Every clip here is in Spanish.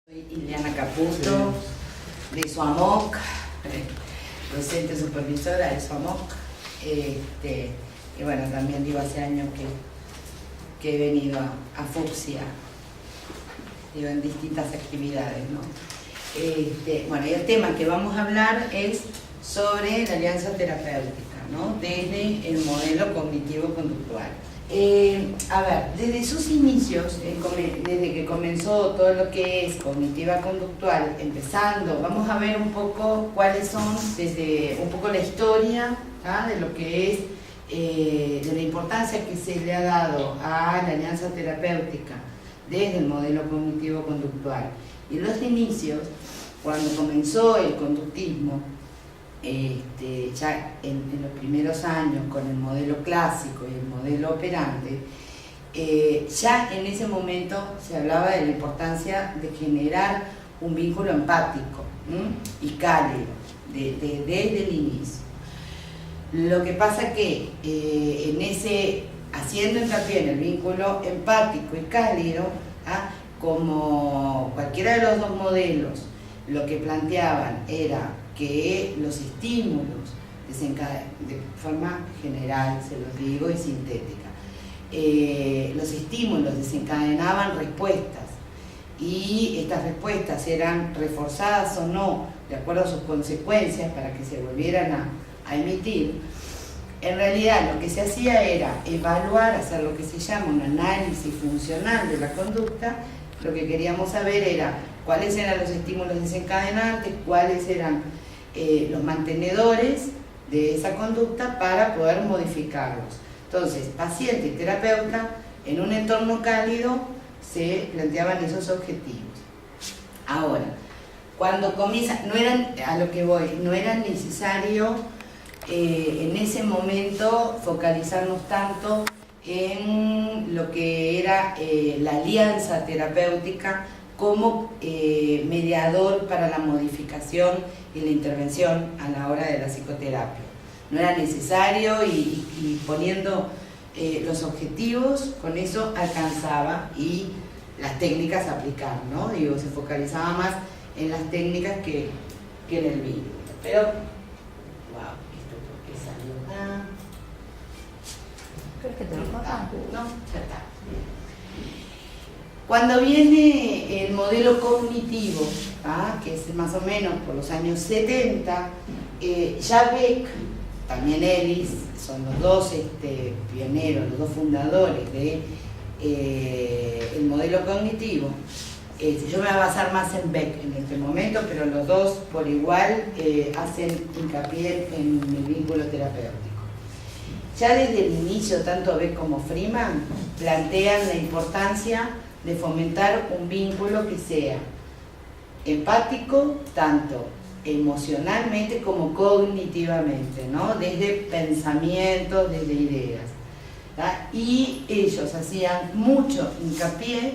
Soy Ileana Caputo, de SOAMOC, docente supervisora de SOAMOC. Y bueno, también digo, hace años que he venido a Fucsia, digo, en distintas actividades, ¿no? Bueno, y el tema que vamos a hablar es sobre la alianza terapéutica, ¿no? Desde el modelo cognitivo-conductual. A ver, desde sus inicios, desde que comenzó todo lo que es cognitiva conductual, empezando, vamos a ver un poco cuáles son, desde un poco la historia, ¿ah? De lo que es, de la importancia que se le ha dado a la alianza terapéutica desde el modelo cognitivo conductual. Y los inicios, cuando comenzó el conductismo, ya en los primeros años con el modelo clásico y el modelo operante, ya en ese momento se hablaba de la importancia de generar un vínculo empático y cálido desde el inicio. Lo que pasa que haciendo hincapié en el vínculo empático y cálido, ¿ah? Como cualquiera de los dos modelos, lo que planteaban era que los estímulos de forma general, se los digo, y sintética, los estímulos desencadenaban respuestas y estas respuestas eran reforzadas o no de acuerdo a sus consecuencias para que se volvieran a emitir. En realidad lo que se hacía era evaluar, hacer lo que se llama un análisis funcional de la conducta. Lo que queríamos saber era cuáles eran los estímulos desencadenantes, cuáles eran los mantenedores de esa conducta para poder modificarlos. Entonces, paciente y terapeuta, en un entorno cálido, se planteaban esos objetivos. Ahora, cuando comienza, no era necesario en ese momento focalizarnos tanto en lo que era la alianza terapéutica como mediador para la modificación y la intervención a la hora de la psicoterapia. No era necesario y poniendo los objetivos, con eso alcanzaba y las técnicas a aplicar, ¿no? Digo, se focalizaba más en las técnicas que en el vínculo. Pero, wow, ¿esto por qué salió acá? ¿Crees que te lo cortan? No, ya está. Cuando viene el modelo cognitivo, que es más o menos por los años 70, ya Beck, también Ellis, son los dos pioneros, los dos fundadores del modelo cognitivo. Yo me voy a basar más en Beck en este momento, pero los dos por igual hacen hincapié en el vínculo terapéutico. Ya desde el inicio, tanto Beck como Freeman plantean la importancia de fomentar un vínculo que sea empático, tanto emocionalmente como cognitivamente, ¿no? Desde pensamientos, desde ideas, ¿tá? Y ellos hacían mucho hincapié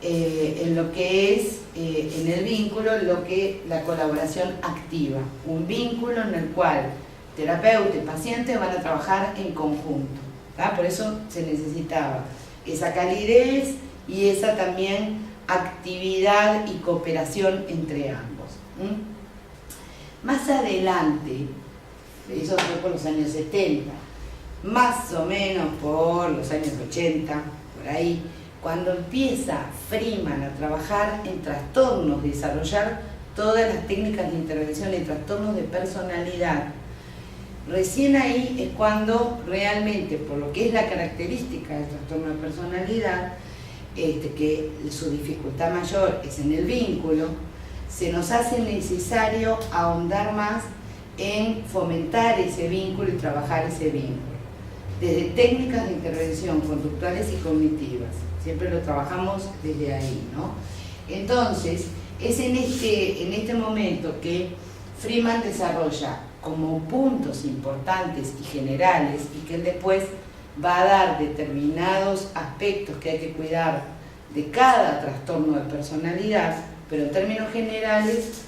en lo que es, en el vínculo, la colaboración activa, un vínculo en el cual terapeuta y paciente van a trabajar en conjunto, ¿tá? Por eso se necesitaba esa calidez y esa también actividad y cooperación entre ambos. Más adelante, eso fue por los años 70, más o menos por los años 80, por ahí, cuando empieza Freeman a trabajar en trastornos, desarrollar todas las técnicas de intervención en trastornos de personalidad, recién ahí es cuando realmente, por lo que es la característica del trastorno de personalidad, que su dificultad mayor es en el vínculo, se nos hace necesario ahondar más en fomentar ese vínculo y trabajar ese vínculo. Desde técnicas de intervención conductuales y cognitivas, siempre lo trabajamos desde ahí, ¿no? Entonces, es en este momento que Freeman desarrolla como puntos importantes y generales, y que él después va a dar determinados aspectos que hay que cuidar de cada trastorno de personalidad, pero en términos generales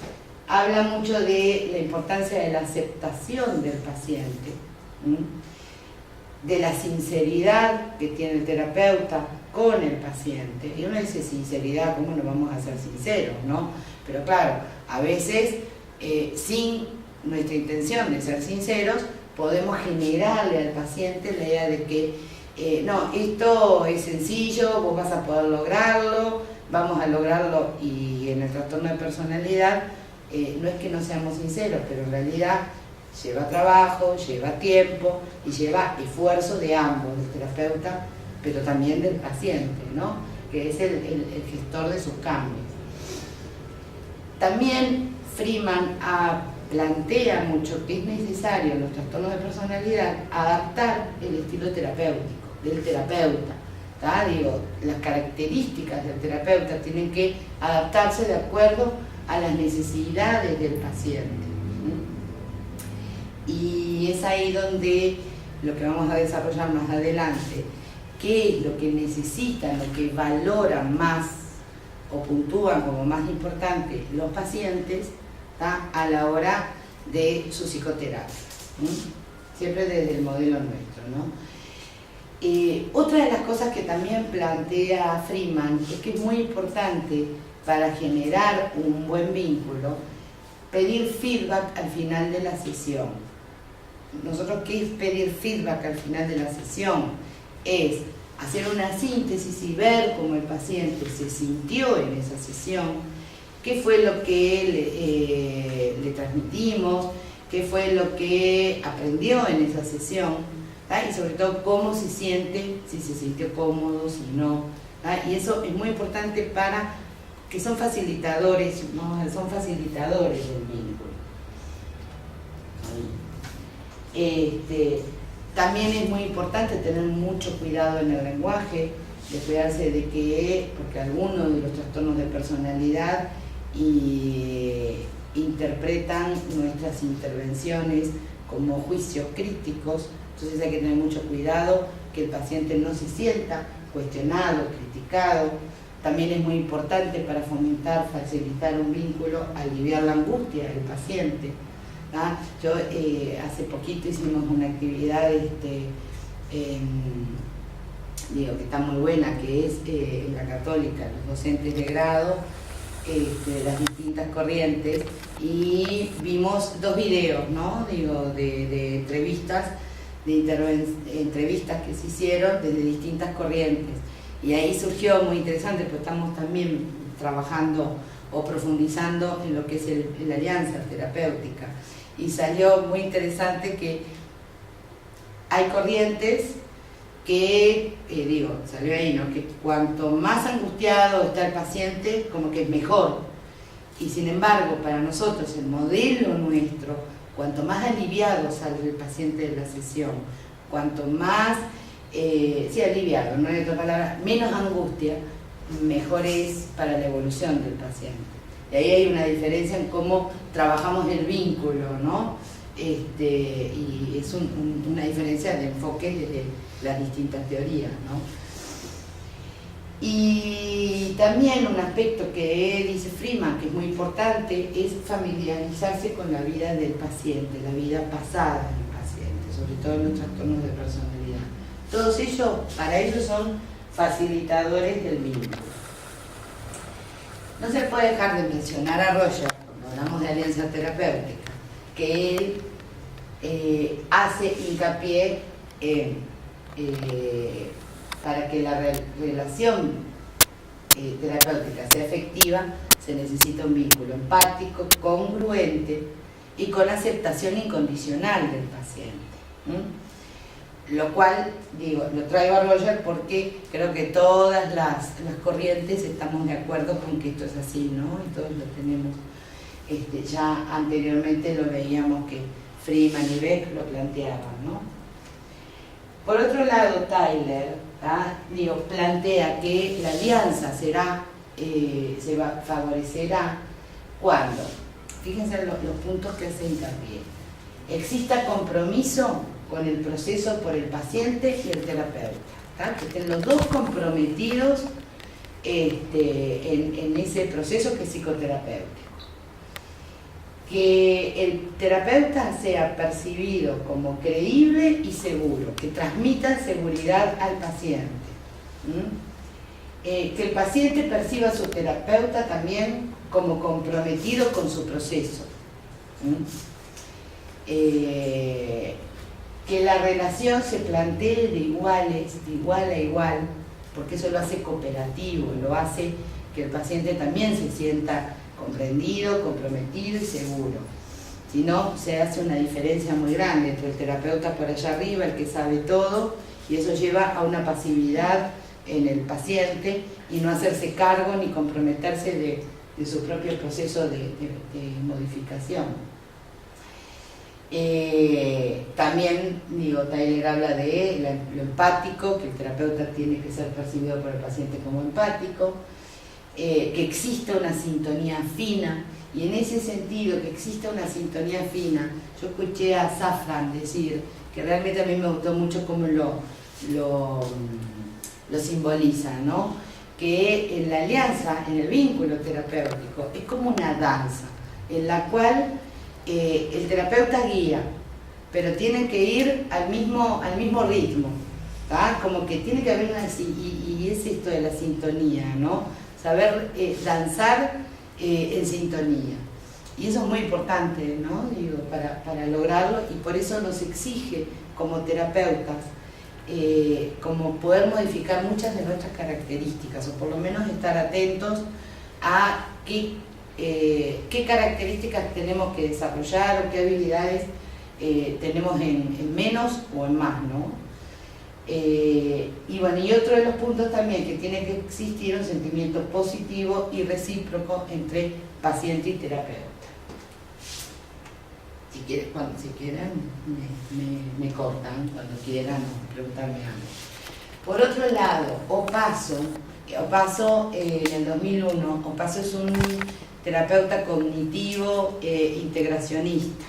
habla mucho de la importancia de la aceptación del paciente, de la sinceridad que tiene el terapeuta con el paciente. Y uno dice sinceridad, ¿cómo no vamos a ser sinceros, no? Pero claro, a veces sin nuestra intención de ser sinceros, podemos generarle al paciente la idea de que no, esto es sencillo, vos vas a poder lograrlo, vamos a lograrlo. Y en el trastorno de personalidad no es que no seamos sinceros, pero en realidad lleva trabajo, lleva tiempo y lleva esfuerzo de ambos, del terapeuta, pero también del paciente, ¿no? Que es el gestor de sus cambios. También Freeman plantea mucho que es necesario en los trastornos de personalidad adaptar el estilo terapéutico del terapeuta. ¿Tá? Digo, las características del terapeuta tienen que adaptarse de acuerdo a las necesidades del paciente. Y es ahí donde lo que vamos a desarrollar más adelante, qué es lo que necesitan, lo que valoran más o puntúan como más importante los pacientes, ¿tá? A la hora de su psicoterapia, siempre desde el modelo nuestro, ¿no? Otra de las cosas que también plantea Freeman es que es muy importante para generar un buen vínculo pedir feedback al final de la sesión. Nosotros, ¿qué es pedir feedback al final de la sesión? Es hacer una síntesis y ver cómo el paciente se sintió en esa sesión, qué fue lo que le transmitimos, qué fue lo que aprendió en esa sesión, ¿tá? Y sobre todo cómo se siente, si se sintió cómodo, si no, ¿tá? Y eso es muy importante para que son facilitadores, ¿no? Son facilitadores del vínculo. También es muy importante tener mucho cuidado en el lenguaje, de cuidarse de que, porque algunos de los trastornos de personalidad interpretan nuestras intervenciones como juicios críticos, entonces hay que tener mucho cuidado que el paciente no se sienta cuestionado, criticado. También es muy importante para fomentar, facilitar un vínculo, aliviar la angustia del paciente. ¿Ah? Yo hace poquito hicimos una actividad digo que está muy buena, que es en la Católica, los docentes de grado de las distintas corrientes, y vimos 2 videos, ¿no? Digo, de entrevistas, entrevistas que se hicieron desde distintas corrientes, y ahí surgió muy interesante, pues estamos también trabajando o profundizando en lo que es la alianza terapéutica, y salió muy interesante que hay corrientes que, salió ahí, ¿no? Que cuanto más angustiado está el paciente, como que es mejor. Y sin embargo, para nosotros, el modelo nuestro, cuanto más aliviado sale el paciente de la sesión, cuanto más, aliviado, no hay otra palabra, menos angustia, mejor es para la evolución del paciente. Y ahí hay una diferencia en cómo trabajamos el vínculo, ¿no? Y es una diferencia de enfoque desde las distintas teorías, ¿no? Y también un aspecto que dice Freeman, que es muy importante, es familiarizarse con la vida del paciente, la vida pasada del paciente, sobre todo en los trastornos de personalidad. Todos ellos, para ellos, son facilitadores del vínculo. No se puede dejar de mencionar a Roger, cuando hablamos de alianza terapéutica, que él hace hincapié en para que la relación terapéutica sea efectiva, se necesita un vínculo empático, congruente y con aceptación incondicional del paciente. Lo cual, lo traigo a Roger porque creo que todas las corrientes estamos de acuerdo con que esto es así, ¿no? Y todos lo tenemos, ya anteriormente lo veíamos que Freeman y Beck lo planteaban, ¿no? Por otro lado, Tyler, plantea que la alianza favorecerá cuando, fíjense los puntos que hace hincapié, exista compromiso con el proceso por el paciente y el terapeuta, que estén los dos comprometidos en ese proceso que es psicoterapéutico. Que el terapeuta sea percibido como creíble y seguro, que transmita seguridad al paciente. que el paciente perciba a su terapeuta también como comprometido con su proceso. Que la relación se plantee de iguales, de igual a igual, porque eso lo hace cooperativo, lo hace que el paciente también se sienta comprendido, comprometido y seguro. Si no, se hace una diferencia muy grande entre el terapeuta por allá arriba, el que sabe todo, y eso lleva a una pasividad en el paciente y no hacerse cargo ni comprometerse de su propio proceso de modificación. También, Tyler habla de lo empático, que el terapeuta tiene que ser percibido por el paciente como empático, que existe una sintonía fina, y en ese sentido, que existe una sintonía fina, yo escuché a Safran decir, que realmente a mí me gustó mucho cómo lo simboliza, ¿no? Que en la alianza, en el vínculo terapéutico, es como una danza, en la cual el terapeuta guía, pero tiene que ir al mismo ritmo, ¿tá? Como que tiene que haber una, y es esto de la sintonía, ¿no? Saber danzar en sintonía. Y eso es muy importante, ¿no? Para lograrlo, y por eso nos exige como terapeutas como poder modificar muchas de nuestras características, o por lo menos estar atentos a qué características tenemos que desarrollar o qué habilidades tenemos en menos o en más, ¿no? Y bueno, y otro de los puntos también, que tiene que existir un sentimiento positivo y recíproco entre paciente y terapeuta. Si quieren me cortan, cuando quieran preguntarme algo. Por otro lado, Opaso en el 2001, Opaso es un terapeuta cognitivo integracionista.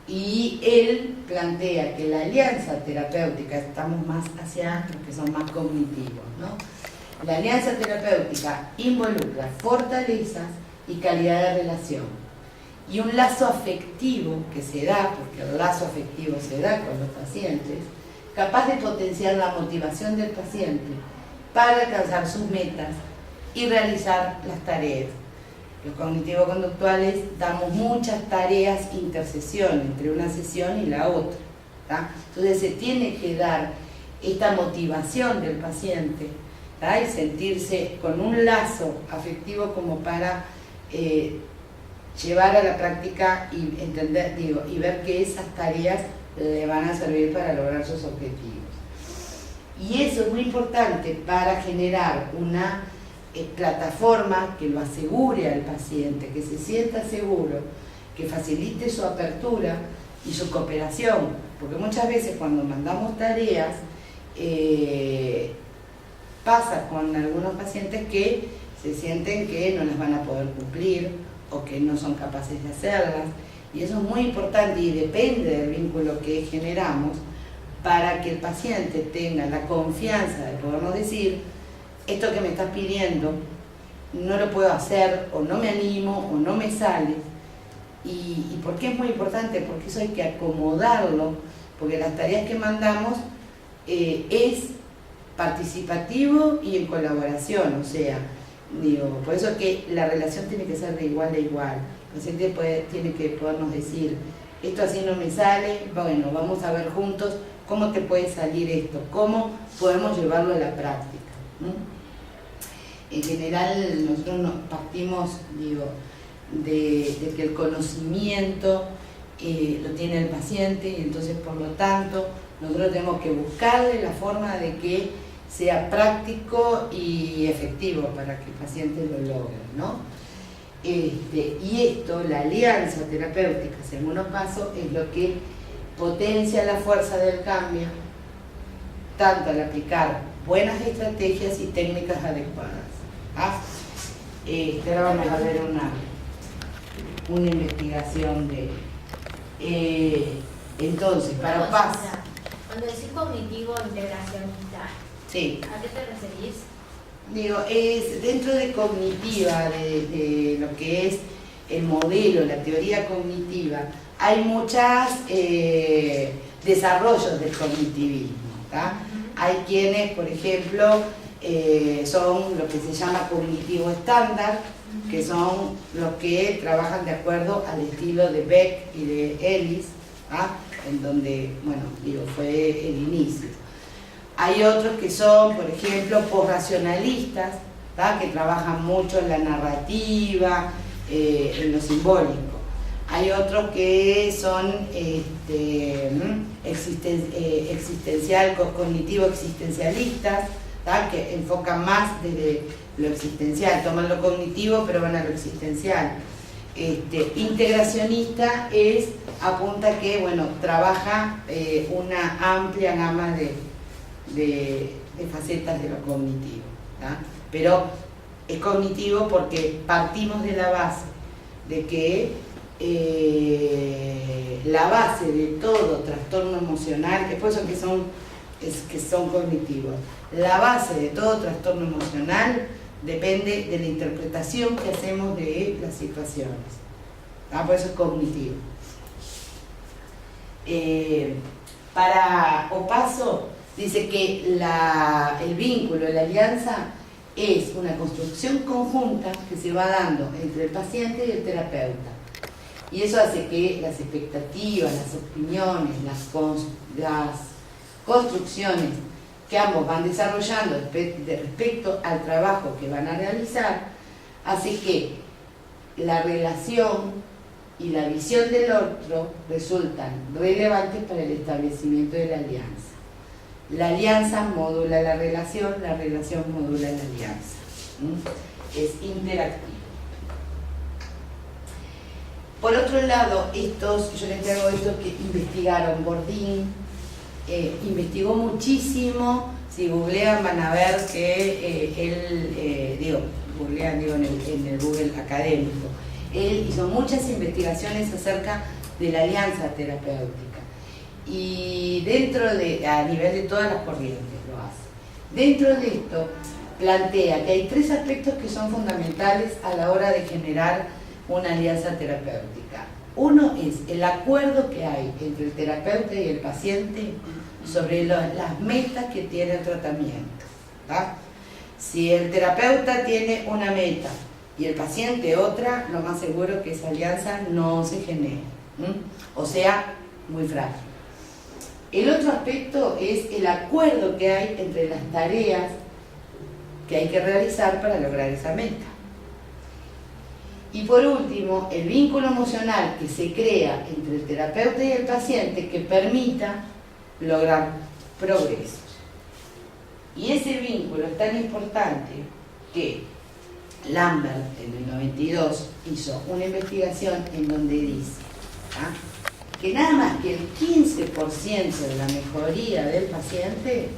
Y él plantea que la alianza terapéutica, estamos más hacia los que son más cognitivos, ¿no? La alianza terapéutica involucra fortalezas y calidad de relación, y un lazo afectivo que se da, porque el lazo afectivo se da con los pacientes, capaz de potenciar la motivación del paciente para alcanzar sus metas y realizar las tareas. Los cognitivo-conductuales damos muchas tareas intercesión entre una sesión y la otra, ¿tá? Entonces se tiene que dar esta motivación del paciente, ¿tá? Y sentirse con un lazo afectivo como para llevar a la práctica y entender, y ver que esas tareas le van a servir para lograr sus objetivos. Y eso es muy importante para generar una plataforma que lo asegure al paciente, que se sienta seguro, que facilite su apertura y su cooperación, porque muchas veces cuando mandamos tareas pasa con algunos pacientes que se sienten que no las van a poder cumplir o que no son capaces de hacerlas, y eso es muy importante y depende del vínculo que generamos para que el paciente tenga la confianza de podernos decir: esto que me estás pidiendo no lo puedo hacer, o no me animo, o no me sale. ¿Y por qué es muy importante? Porque eso hay que acomodarlo, porque las tareas que mandamos es participativo y en colaboración, o sea, por eso es que la relación tiene que ser de igual a igual. El paciente tiene que podernos decir: esto así no me sale, bueno, vamos a ver juntos cómo te puede salir esto, cómo podemos llevarlo a la práctica, ¿no? En general nosotros partimos de que el conocimiento lo tiene el paciente, y entonces por lo tanto nosotros tenemos que buscarle la forma de que sea práctico y efectivo para que el paciente lo logre, ¿no? Y esto, la alianza terapéutica, según los pasos, es lo que potencia la fuerza del cambio, tanto al aplicar buenas estrategias y técnicas adecuadas. Ahora vamos a ver una investigación de... entonces, para PAS... Cuando decís cognitivo integracionista, sí. ¿A qué te referís? Es dentro de cognitiva, de lo que es el modelo, la teoría cognitiva, hay muchos desarrollos del cognitivismo, ¿tá? Hay quienes, por ejemplo, son lo que se llama cognitivo estándar, que son los que trabajan de acuerdo al estilo de Beck y de Ellis, en donde, bueno, digo, fue el inicio. Hay otros que son, por ejemplo, posracionalistas, que trabajan mucho en la narrativa, en lo simbólico. Hay otros que son cognitivo-existencialistas, que enfocan más desde lo existencial, toman lo cognitivo pero van a lo existencial. Integracionista apunta que, bueno, trabaja una amplia gama de facetas de lo cognitivo, pero es cognitivo porque partimos de la base de que la base de todo trastorno emocional, después son que son cognitivos, la base de todo trastorno emocional depende de la interpretación que hacemos de las situaciones, por eso es cognitivo. Para Opaso dice que el vínculo, la alianza es una construcción conjunta que se va dando entre el paciente y el terapeuta. Y eso hace que las expectativas, las opiniones, las construcciones que ambos van desarrollando respecto al trabajo que van a realizar, hace que la relación y la visión del otro resultan relevantes para el establecimiento de la alianza. La alianza modula la relación modula la alianza. Es interactivo. Por otro lado, yo les traigo estos que investigaron. Bourdin investigó muchísimo. Si googlean van a ver que googlean en el Google académico. Él hizo muchas investigaciones acerca de la alianza terapéutica. Y a nivel de todas las corrientes lo hace. Dentro de esto plantea que hay 3 aspectos que son fundamentales a la hora de generar una alianza terapéutica. Uno es el acuerdo que hay entre el terapeuta y el paciente sobre las metas que tiene el tratamiento. Si el terapeuta tiene una meta y el paciente otra, lo más seguro es que esa alianza no se genere, o sea, muy frágil. El otro aspecto es el acuerdo que hay entre las tareas que hay que realizar para lograr esa meta. Y por último, el vínculo emocional que se crea entre el terapeuta y el paciente que permita lograr progresos. Y ese vínculo es tan importante que Lambert en el 92 hizo una investigación en donde dice que nada más que el 15% de la mejoría del paciente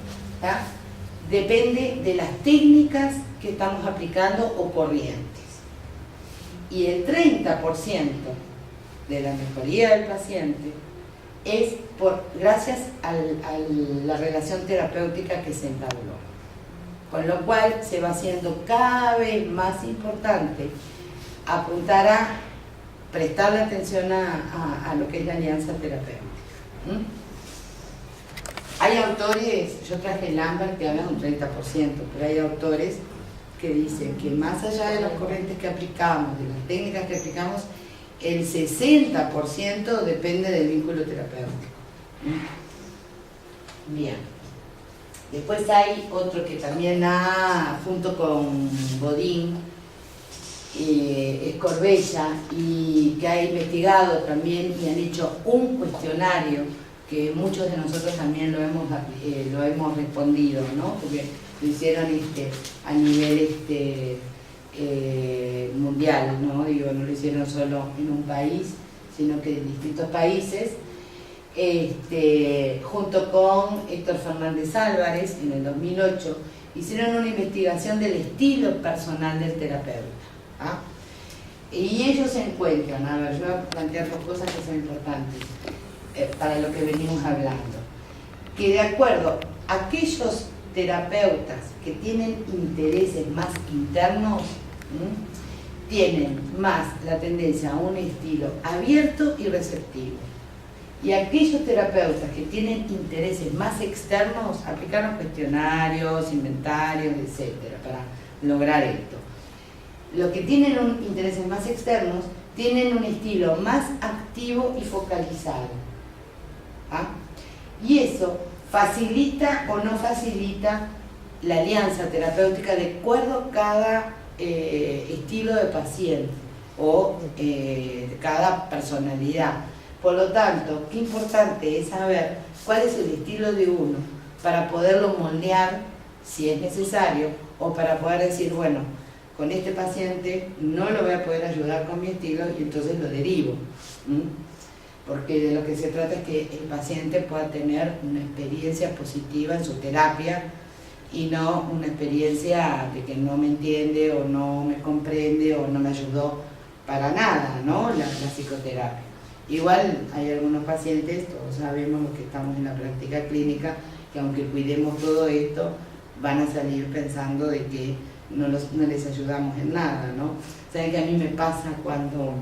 depende de las técnicas que estamos aplicando o corrientes. Y el 30% de la mejoría del paciente es gracias a la relación terapéutica que se entabló. Con lo cual se va haciendo cada vez más importante apuntar a prestarle atención a lo que es la alianza terapéutica. Hay autores, yo traje Lambert que habla de un 30%, pero hay autores que dicen que más allá de las corrientes que aplicamos, de las técnicas que aplicamos, el 60% depende del vínculo terapéutico. Bien. Después hay otro que también junto con Bodin, es Corbella, y que ha investigado también y han hecho un cuestionario que muchos de nosotros también lo hemos respondido, ¿no? Porque lo hicieron a nivel mundial, ¿no? Digo, no lo hicieron solo en un país, sino que en distintos países, junto con Héctor Fernández Álvarez en el 2008, hicieron una investigación del estilo personal del terapeuta. Y ellos encuentran, yo voy a plantear 2 cosas que son importantes para lo que venimos hablando, que de acuerdo a aquellos terapeutas que tienen intereses más internos, tienen más la tendencia a un estilo abierto y receptivo. Y aquellos terapeutas que tienen intereses más externos aplicaron cuestionarios, inventarios, etcétera, para lograr esto. Los que tienen intereses más externos tienen un estilo más activo y focalizado. ¿Ah? Y eso facilita o no facilita la alianza terapéutica de acuerdo a cada estilo de paciente o cada personalidad. Por lo tanto, qué importante es saber cuál es el estilo de uno para poderlo moldear si es necesario, o para poder decir, bueno, con este paciente no lo voy a poder ayudar con mi estilo y entonces lo derivo. Porque de lo que se trata es que el paciente pueda tener una experiencia positiva en su terapia y no una experiencia de que no me entiende o no me comprende o no me ayudó para nada, ¿no? La psicoterapia. Igual hay algunos pacientes, todos sabemos los que estamos en la práctica clínica, que aunque cuidemos todo esto, van a salir pensando de que no les ayudamos en nada, ¿no? Saben que a mí me pasa cuando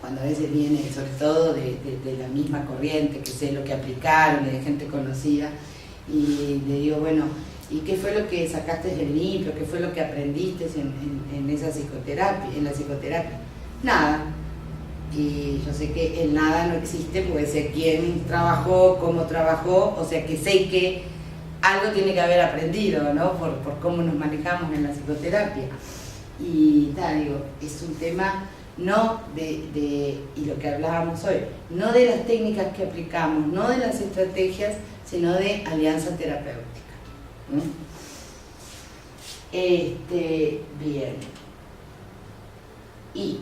a veces viene, sobre todo de la misma corriente, que sé lo que aplicaron, de gente conocida, y le digo, bueno, ¿y qué fue lo que sacaste del libro? ¿Qué fue lo que aprendiste en esa psicoterapia, en la psicoterapia? Nada. Y yo sé que el nada no existe porque sé quién trabajó, cómo trabajó, o sea que sé que algo tiene que haber aprendido, ¿no? Por cómo nos manejamos en la psicoterapia. Y digo, es un tema no y lo que hablábamos hoy, no de las técnicas que aplicamos, no de las estrategias, sino de alianza terapéutica. Bien. Y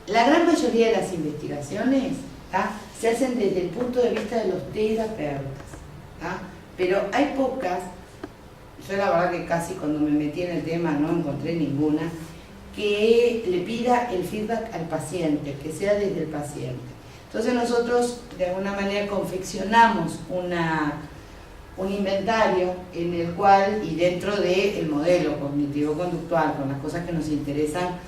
la gran mayoría de las investigaciones se hacen desde el punto de vista de los terapeutas, pero hay pocas. Yo la verdad que casi cuando me metí en el tema no encontré ninguna que le pida el feedback al paciente, que sea desde el paciente. Entonces nosotros de alguna manera confeccionamos un inventario en el cual, y dentro del modelo cognitivo-conductual, con las cosas que nos interesan,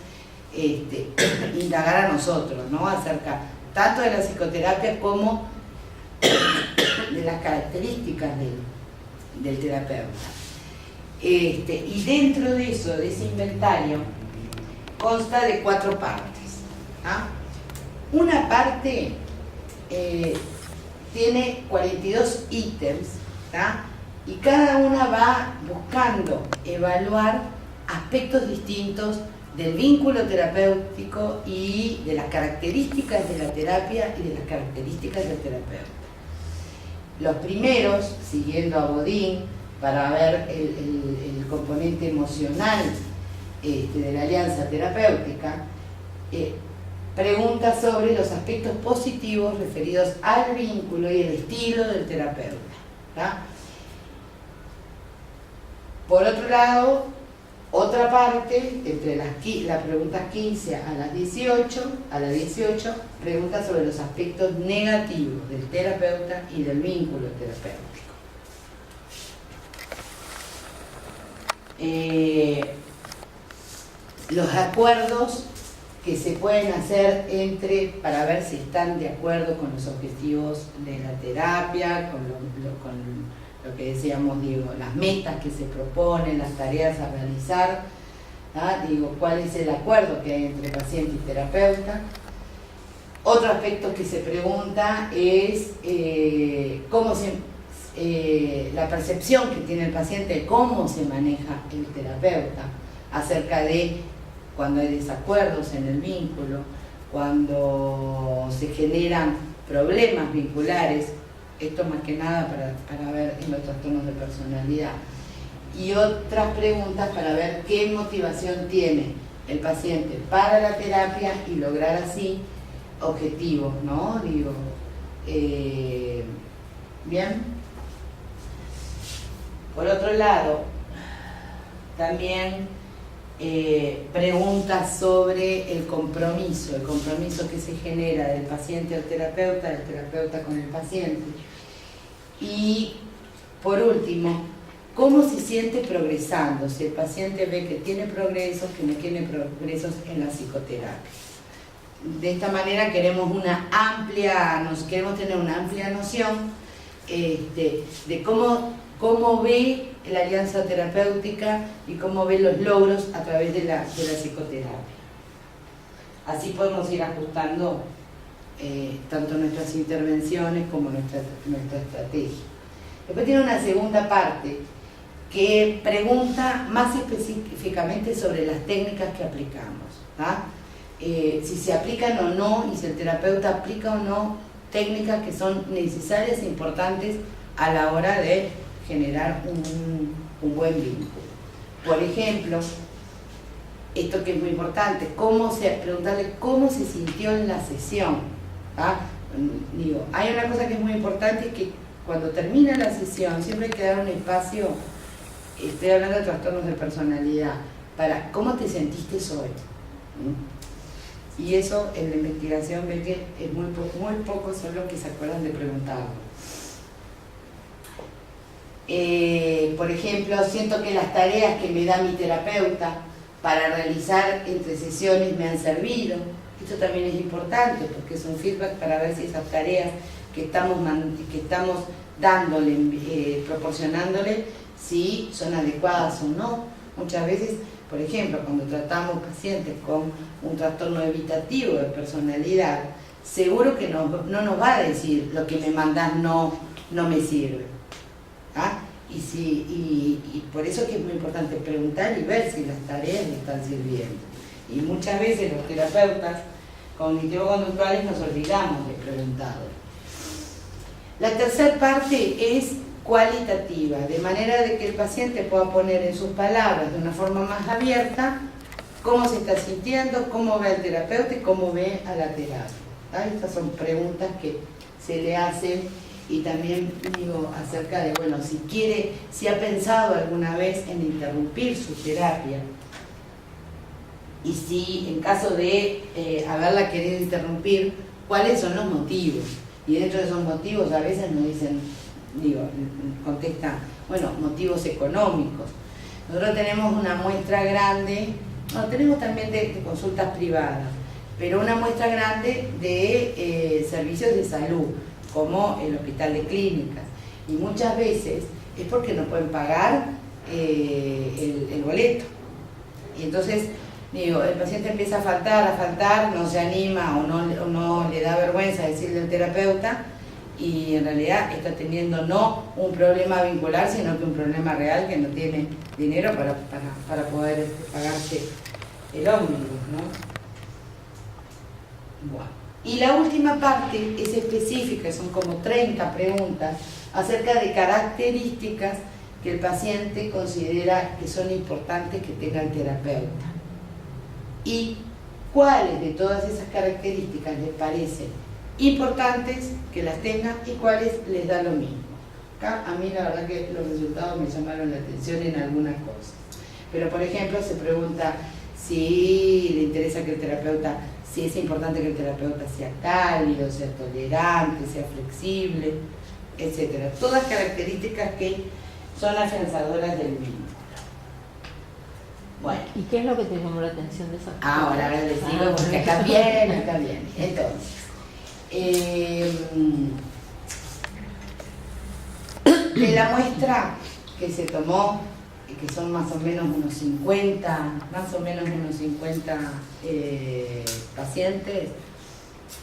indagar a nosotros, ¿no? Acerca tanto de la psicoterapia como de las características del terapeuta. Y dentro de eso, de ese inventario, consta de 4 partes. Una parte tiene 42 ítems, y cada una va buscando evaluar aspectos distintos del vínculo terapéutico y de las características de la terapia y de las características del terapeuta. Los primeros, siguiendo a Bodin, para ver el componente emocional de la alianza terapéutica, pregunta sobre los aspectos positivos referidos al vínculo y el estilo del terapeuta. Por otro lado, otra parte, entre las preguntas 15 a las 18, pregunta sobre los aspectos negativos del terapeuta y del vínculo terapéutico. Los acuerdos que se pueden hacer para ver si están de acuerdo con los objetivos de la terapia, con lo que decíamos, las metas que se proponen, las tareas a realizar, cuál es el acuerdo que hay entre paciente y terapeuta. Otro aspecto que se pregunta es la percepción que tiene el paciente de cómo se maneja el terapeuta acerca de cuando hay desacuerdos en el vínculo, cuando se generan problemas vinculares, esto más que nada para ver en los trastornos de personalidad. Y otras preguntas para ver qué motivación tiene el paciente para la terapia y lograr así objetivos, ¿no? Bien. Por otro lado, también preguntas sobre el compromiso que se genera del paciente al terapeuta, del terapeuta con el paciente. Y por último, cómo se siente progresando, si el paciente ve que tiene progresos, que no tiene progresos en la psicoterapia. de esta manera queremos queremos tener una amplia noción de cómo ve la alianza terapéutica y cómo ve los logros a través de la psicoterapia. Así podemos ir ajustando tanto nuestras intervenciones como nuestra estrategia. Después tiene una segunda parte que pregunta más específicamente sobre las técnicas que aplicamos, ¿tá? Si se aplican o no, y si el terapeuta aplica o no técnicas que son necesarias e importantes a la hora de generar un buen vínculo. Por ejemplo, esto que es muy importante, preguntarle cómo se sintió en la sesión, ¿tá? Digo, hay una cosa que es muy importante, es que cuando termina la sesión siempre hay que dar un espacio, estoy hablando de trastornos de personalidad, para cómo te sentiste hoy. Y eso en la investigación ve que es muy pocos son los que se acuerdan de preguntarlo. Por ejemplo, siento que las tareas que me da mi terapeuta para realizar entre sesiones me han servido. Esto también es importante porque es un feedback para ver si esas tareas que estamos dándole, proporcionándole, si son adecuadas o no. Muchas veces, por ejemplo, cuando tratamos pacientes con un trastorno evitativo de personalidad, seguro que no nos va a decir lo que me mandas no me sirve. ¿Ah? Y por eso es que es muy importante preguntar y ver si las tareas le están sirviendo. Y muchas veces los terapeutas cognitivo-conductuales nos olvidamos de preguntarlo. La tercera parte es cualitativa, de manera de que el paciente pueda poner en sus palabras de una forma más abierta cómo se está sintiendo, cómo ve al terapeuta y cómo ve a la terapia. ¿Ah? Estas son preguntas que se le hacen. Y también digo acerca de, bueno, si ha pensado alguna vez en interrumpir su terapia, y si en caso de haberla querido interrumpir, cuáles son los motivos. Y dentro de esos motivos a veces nos dicen, contestan, bueno, motivos económicos. Nosotros tenemos una muestra grande, tenemos también de consultas privadas, pero una muestra grande de servicios de salud, como el hospital de clínicas, y muchas veces es porque no pueden pagar el boleto, y entonces el paciente empieza a faltar, no se anima o no le da vergüenza decirle al terapeuta, y en realidad está teniendo no un problema vincular, sino que un problema real, que no tiene dinero para poder pagarse el ómnibus, ¿no? Bueno. Y la última parte es específica, son como 30 preguntas acerca de características que el paciente considera que son importantes que tenga el terapeuta. Y cuáles de todas esas características les parecen importantes que las tengan y cuáles les da lo mismo. Acá a mí la verdad que los resultados me llamaron la atención en algunas cosas. Pero por ejemplo se pregunta si le interesa que el terapeuta, si es importante que el terapeuta sea cálido, sea tolerante, sea flexible, etc. Todas características que son afianzadoras del vínculo. Bueno. ¿Y qué es lo que te llamó la atención de esas cosas? Ahora les digo, porque está bien. Entonces, de la muestra que se tomó, que son más o menos unos 50 pacientes,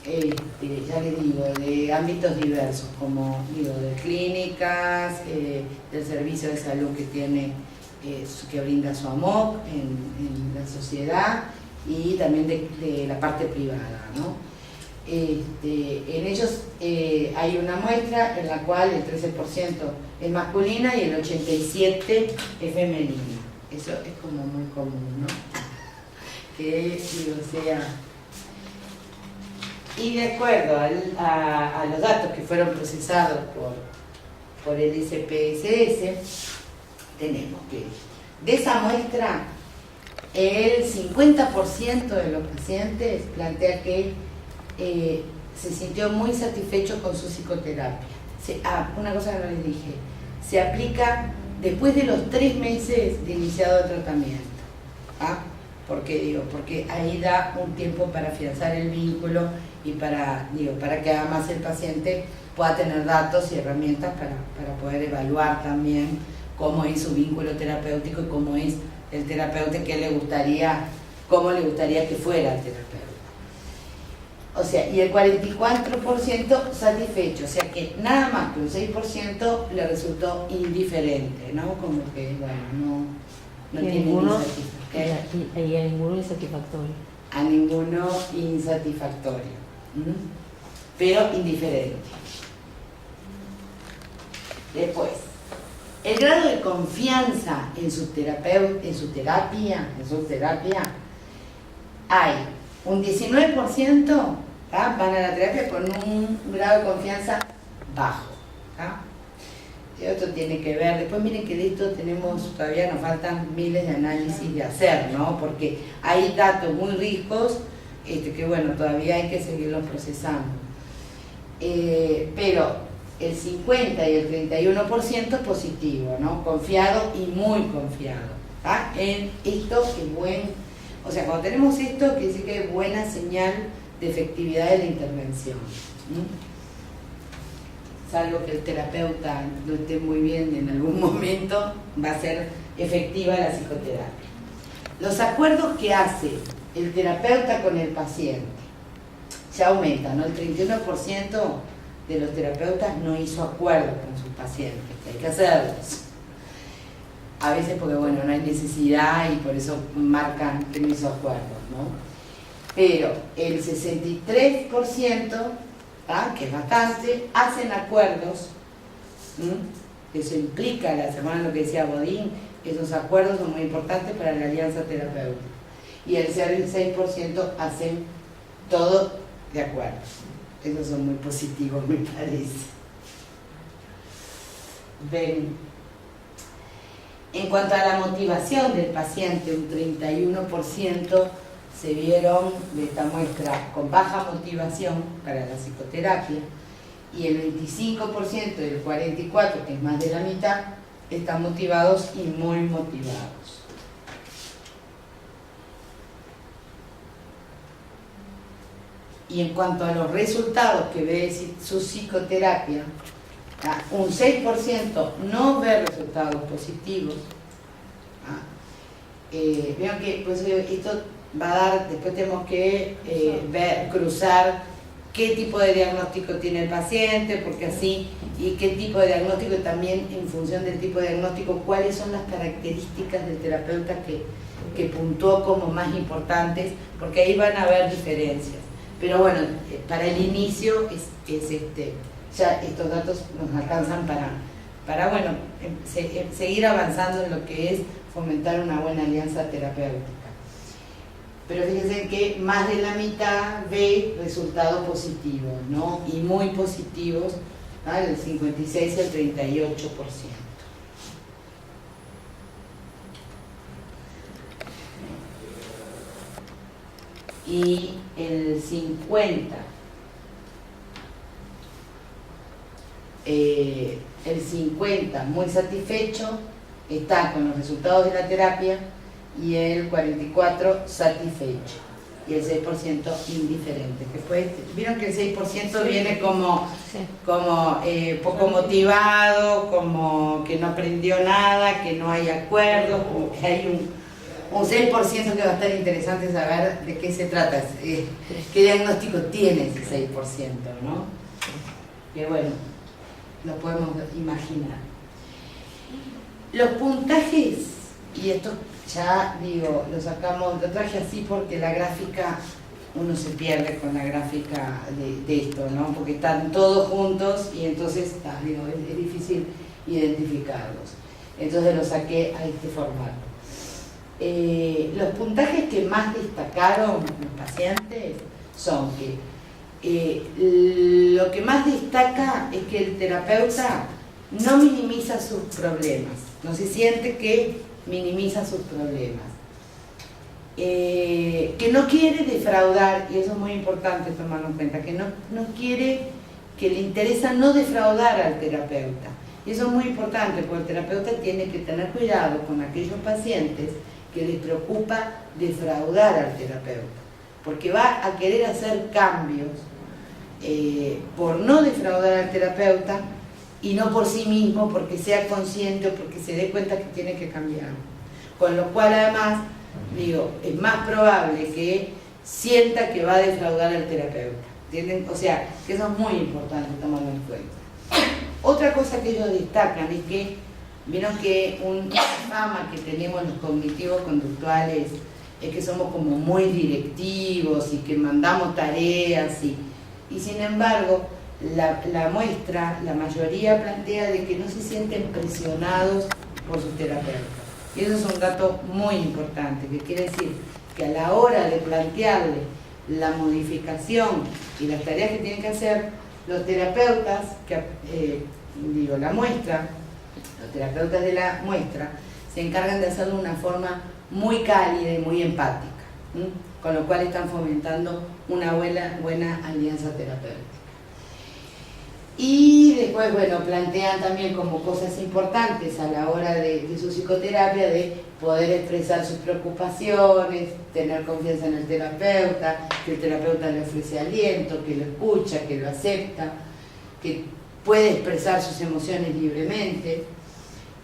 ya les digo, de ámbitos diversos, como digo, de clínicas, del servicio de salud que tiene, que brinda su AMOC en la sociedad, y también de la parte privada, ¿no? En ellos hay una muestra en la cual el 13% es masculina y el 87% es femenina. Eso es como muy común, ¿no? Que sea. Y de acuerdo a los datos que fueron procesados por el SPSS, tenemos que de esa muestra el 50% de los pacientes plantea que se sintió muy satisfecho con su psicoterapia. Una cosa que no les dije, se aplica después de los 3 meses de iniciado el tratamiento. ¿Por qué digo? Porque ahí da un tiempo para afianzar el vínculo y para que además el paciente pueda tener datos y herramientas para poder evaluar también cómo es su vínculo terapéutico y cómo es el terapeuta, cómo le gustaría que fuera el terapeuta. O sea, y el 44% satisfecho, o sea que nada más que un 6% le resultó indiferente, ¿no? Como que, bueno, no tiene ninguno, insatisfactorio. y a ninguno insatisfactorio. A ninguno insatisfactorio, pero indiferente. Después, el grado de confianza en su terapia, hay un 19% van a la terapia con un grado de confianza bajo. Y otro tiene que ver, después miren que de esto todavía nos faltan miles de análisis de hacer, ¿no? Porque hay datos muy ricos que bueno, todavía hay que seguirlos procesando. Pero el 50 y el 31% es positivo, ¿no? Confiado y muy confiado. En esto es o sea, cuando tenemos esto, quiere decir que es buena señal de efectividad de la intervención. Salvo que el terapeuta no esté muy bien en algún momento, va a ser efectiva la psicoterapia. Los acuerdos que hace el terapeuta con el paciente ya aumentan, ¿no? El 31% de los terapeutas no hizo acuerdos con sus pacientes, que hay que hacerlos. A veces porque, bueno, no hay necesidad y por eso marcan que no hizo acuerdos, ¿no? Pero el 63%, que es bastante, hacen acuerdos. Eso implica, la semana lo que decía Bodin, esos acuerdos son muy importantes para la alianza terapéutica. Y el 6% hacen todo de acuerdo. Esos son muy positivos, me parece. Ven. En cuanto a la motivación del paciente, un 31% se vieron de esta muestra con baja motivación para la psicoterapia y el 25% del 44%, que es más de la mitad, están motivados y muy motivados. Y en cuanto a los resultados que ve su psicoterapia, un 6% no ve resultados positivos. Vean que pues, esto va a dar, después tenemos que cruzar qué tipo de diagnóstico tiene el paciente, porque así, y qué tipo de diagnóstico, y también en función del tipo de diagnóstico, cuáles son las características del terapeuta que puntuó como más importantes, porque ahí van a haber diferencias. Pero bueno, para el inicio ya estos datos nos alcanzan para bueno, seguir avanzando en lo que es fomentar una buena alianza terapéutica. Pero fíjense que más de la mitad ve resultados positivos, ¿no? Y muy positivos, el 56 y el 38%. Y el 50 muy satisfecho, está con los resultados de la terapia, y el 44 satisfecho y el 6% indiferente. Después, vieron que el 6% viene como poco motivado, como que no aprendió nada, que no hay acuerdos, como que hay un 6% que va a estar interesante saber de qué se trata, qué diagnóstico tiene ese 6%, ¿no? Que bueno, lo podemos imaginar. Los puntajes, y esto ya digo, lo traje así porque la gráfica, uno se pierde con la gráfica de esto, ¿no? Porque están todos juntos y entonces es difícil identificarlos. Entonces lo saqué a este formato. Los puntajes que más destacaron los pacientes son que lo que más destaca es que el terapeuta no minimiza sus problemas, no se siente que minimiza sus problemas, que no quiere defraudar, y eso es muy importante tomarlo en cuenta, que no quiere, que le interesa no defraudar al terapeuta. Y eso es muy importante, porque el terapeuta tiene que tener cuidado con aquellos pacientes que les preocupa defraudar al terapeuta, porque va a querer hacer cambios por no defraudar al terapeuta y no por sí mismo, porque sea consciente o porque se dé cuenta que tiene que cambiar. Con lo cual, además, digo, es más probable que sienta que va a defraudar al terapeuta. ¿Entienden? O sea, que eso es muy importante tomarlo en cuenta. Otra cosa que ellos destacan es que, vieron que una fama que tenemos los cognitivos conductuales es que somos como muy directivos y que mandamos tareas y sin embargo, la muestra, la mayoría plantea de que no se sienten presionados por sus terapeutas. Y eso es un dato muy importante, que quiere decir que a la hora de plantearle la modificación y las tareas que tienen que hacer, los terapeutas, la muestra, los terapeutas de la muestra, se encargan de hacerlo de una forma muy cálida y muy empática, con lo cual están fomentando una buena alianza terapéutica. Y después, bueno, plantean también como cosas importantes a la hora de su psicoterapia, de poder expresar sus preocupaciones, tener confianza en el terapeuta, que el terapeuta le ofrece aliento, que lo escucha, que lo acepta, que puede expresar sus emociones libremente,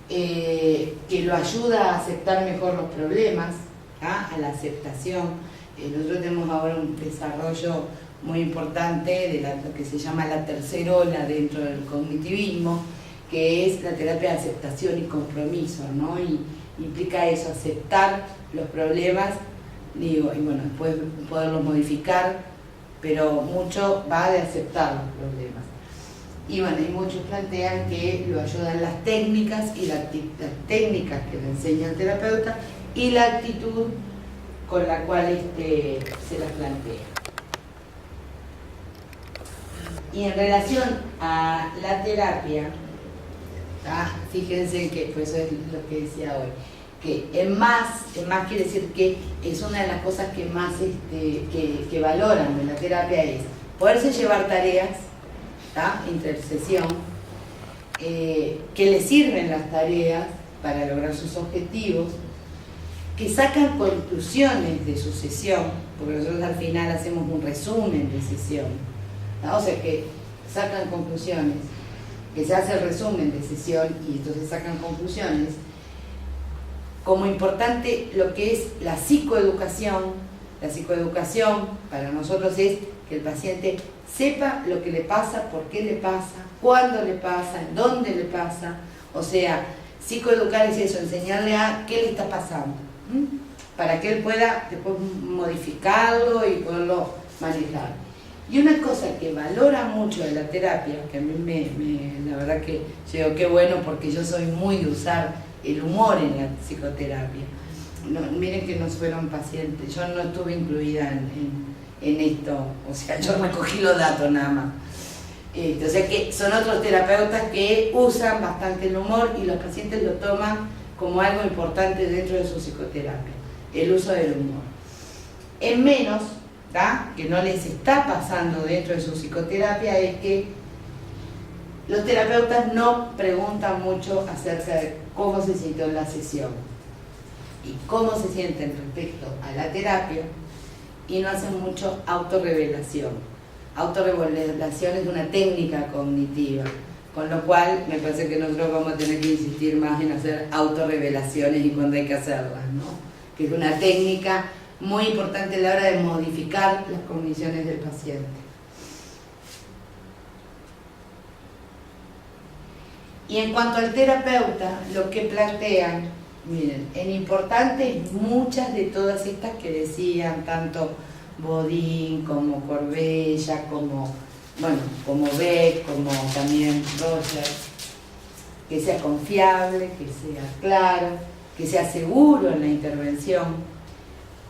que lo ayuda a aceptar mejor los problemas, a la aceptación. Nosotros tenemos ahora un desarrollo muy importante de lo que se llama la tercera ola dentro del cognitivismo, que es la terapia de aceptación y compromiso, ¿no? Y implica eso, aceptar los problemas, y bueno, después poderlos modificar, pero mucho va de aceptar los problemas. Y bueno, y muchos plantean que lo ayudan las técnicas y las técnicas que le enseña el terapeuta y la actitud con la cual se las plantea. Y en relación a la terapia, fíjense que pues eso es lo que decía hoy, que es más quiere decir que es una de las cosas que más que valoran de la terapia, es poderse llevar tareas, intersesión, que les sirven las tareas para lograr sus objetivos, que sacan conclusiones de su sesión, porque nosotros al final hacemos un resumen de sesión, ¿no? O sea que sacan conclusiones, que se hace el resumen de sesión y entonces sacan conclusiones. Como importante lo que es la psicoeducación para nosotros es que el paciente sepa lo que le pasa, por qué le pasa, cuándo le pasa, en dónde le pasa. O sea, psicoeducar es eso, enseñarle a qué le está pasando, para que él pueda después modificarlo y poderlo manejar. Y una cosa que valora mucho de la terapia, que a mí la verdad que yo digo qué bueno, porque yo soy muy de usar el humor en la psicoterapia. No, miren que no fueron pacientes, yo no estuve incluida en esto, o sea, yo recogí los datos nada más. O sea que son otros terapeutas que usan bastante el humor y los pacientes lo toman como algo importante dentro de su psicoterapia, el uso del humor. En menos, que no les está pasando dentro de su psicoterapia, es que los terapeutas no preguntan mucho acerca de cómo se sintió en la sesión y cómo se sienten respecto a la terapia, y no hacen mucho autorrevelación. Autorrevelación es una técnica cognitiva, con lo cual me parece que nosotros vamos a tener que insistir más en hacer autorrevelaciones y cuando hay que hacerlas, ¿no? Que es una técnica muy importante a la hora de modificar las cogniciones del paciente. Y en cuanto al terapeuta, lo que plantean, miren, en importantes muchas de todas estas que decían, tanto Bodin como Corbella, como Beck, como también Roger, que sea confiable, que sea claro, que sea seguro en la intervención,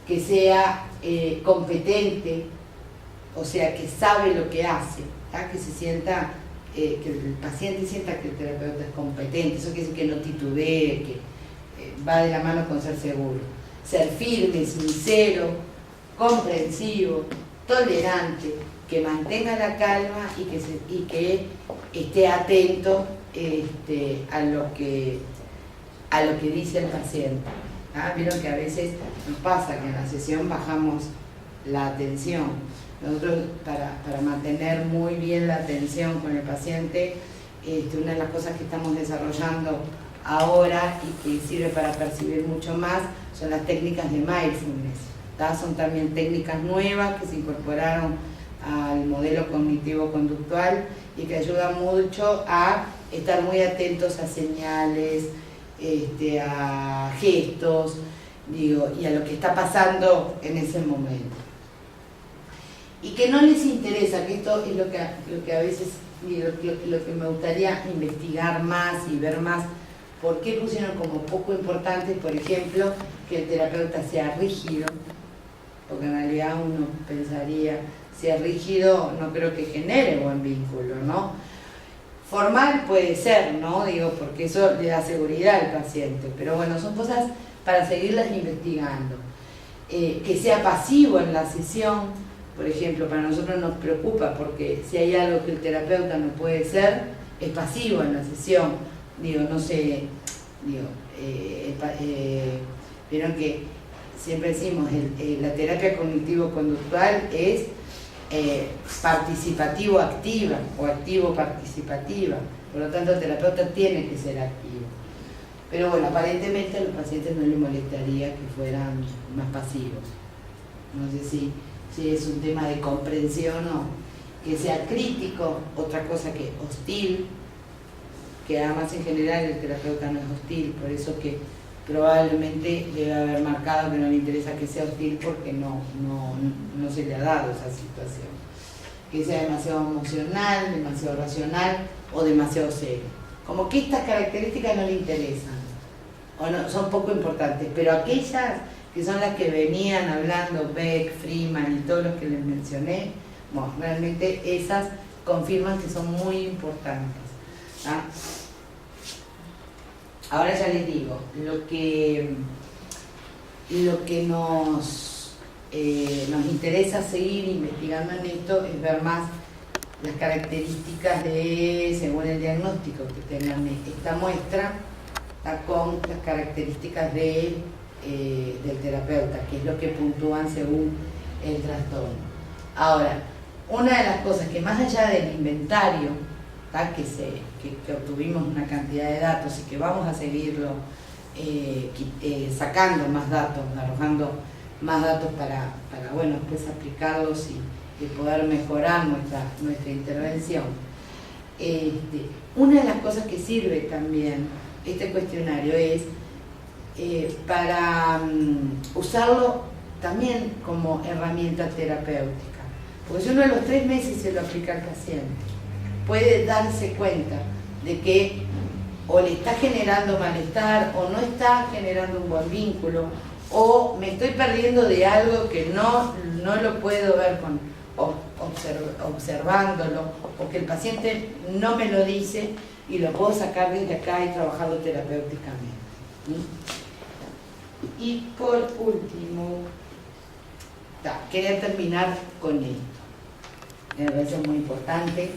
que sea competente, o sea, que sabe lo que hace, que se sienta, que el paciente sienta que el terapeuta es competente. Eso quiere decir que no titubee, que va de la mano con ser seguro. Ser firme, sincero, comprensivo, tolerante, que mantenga la calma y que esté atento a lo que dice el paciente. Vieron que a veces nos pasa que en la sesión bajamos la atención. Nosotros, para mantener muy bien la atención con el paciente, una de las cosas que estamos desarrollando ahora y que sirve para percibir mucho más son las técnicas de mindfulness. Son también técnicas nuevas que se incorporaron al modelo cognitivo-conductual y que ayudan mucho a estar muy atentos a señales, a gestos, y a lo que está pasando en ese momento. Y que no les interesa, que esto es lo que a veces, lo que me gustaría investigar más y ver más, por qué pusieron como poco importante, por ejemplo, que el terapeuta sea rígido, porque en realidad uno pensaría, sea rígido no creo que genere buen vínculo, ¿no? Formal puede ser, ¿no? Porque eso le da seguridad al paciente, pero bueno, son cosas para seguirlas investigando. Que sea pasivo en la sesión, por ejemplo, para nosotros nos preocupa porque si hay algo que el terapeuta no puede ser, es pasivo en la sesión. No sé, vieron que siempre decimos, la terapia cognitivo-conductual es participativo-activa o activo-participativa, por lo tanto el terapeuta tiene que ser activo. Pero bueno, aparentemente a los pacientes no les molestaría que fueran más pasivos. No sé si es un tema de comprensión o que sea crítico, otra cosa que hostil, que además en general el terapeuta no es hostil, por eso que probablemente debe haber marcado que no le interesa que sea hostil porque no se le ha dado esa situación. Que sea demasiado emocional, demasiado racional o demasiado serio. Como que estas características no le interesan o no, son poco importantes, pero aquellas que son las que venían hablando Beck, Freeman y todos los que les mencioné, bueno, realmente esas confirman que son muy importantes. Ahora ya les digo, lo que nos interesa seguir investigando en esto es ver más las características según el diagnóstico que tengan esta muestra, con las características del terapeuta, que es lo que puntúan según el trastorno. Ahora, una de las cosas que más allá del inventario, que obtuvimos una cantidad de datos y que vamos a seguirlo sacando más datos, arrojando más datos para bueno, después aplicarlos y poder mejorar nuestra intervención. Una de las cosas que sirve también este cuestionario es para usarlo también como herramienta terapéutica, porque si uno a los 3 meses se lo aplica al paciente, puede darse cuenta de que o le está generando malestar o no está generando un buen vínculo o me estoy perdiendo de algo que no lo puedo ver observándolo o que el paciente no me lo dice y lo puedo sacar desde acá y trabajarlo terapéuticamente. Y por último, quería terminar con esto. Me parece muy importante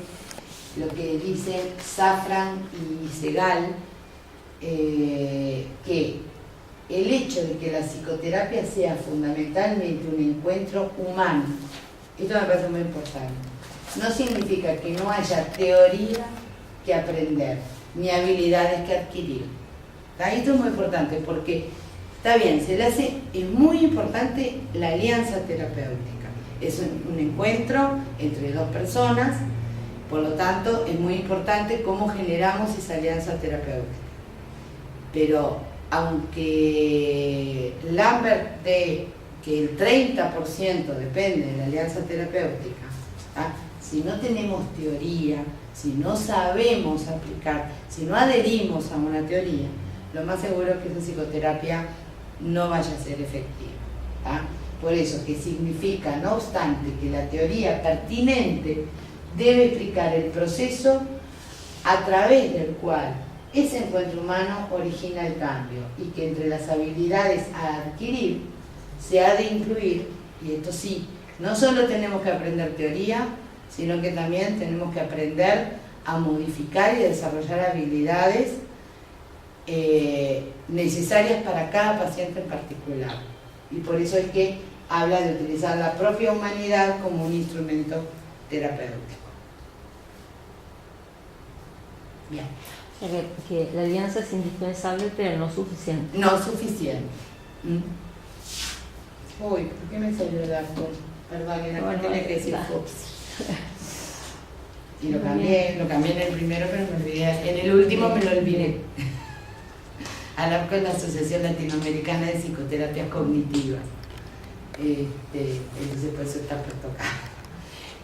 lo que dicen Safran y Segal, que el hecho de que la psicoterapia sea fundamentalmente un encuentro humano, esto me parece muy importante, no significa que no haya teoría que aprender, ni habilidades que adquirir. Esto es muy importante porque, está bien, es muy importante la alianza terapéutica, es un encuentro entre 2 personas. Por lo tanto, es muy importante cómo generamos esa alianza terapéutica. Pero aunque Lambert de que el 30% depende de la alianza terapéutica, si no tenemos teoría, si no sabemos aplicar, si no adherimos a una teoría, lo más seguro es que esa psicoterapia no vaya a ser efectiva. Por eso, que significa, no obstante, que la teoría pertinente debe explicar el proceso a través del cual ese encuentro humano origina el cambio y que entre las habilidades a adquirir se ha de incluir, y esto sí, no solo tenemos que aprender teoría, sino que también tenemos que aprender a modificar y desarrollar habilidades necesarias para cada paciente en particular. Y por eso es que habla de utilizar la propia humanidad como un instrumento terapéutico. Bien. O sea que la alianza es indispensable, pero no suficiente. No suficiente. Uy, ¿por qué me salió el actor? Perdón, que no tenía que decir Fox. Y lo cambié en el primero, pero me olvidé. En el último me lo olvidé. ALAPCO es la Asociación Latinoamericana de Psicoterapias Cognitivas. Entonces por eso está por tocar.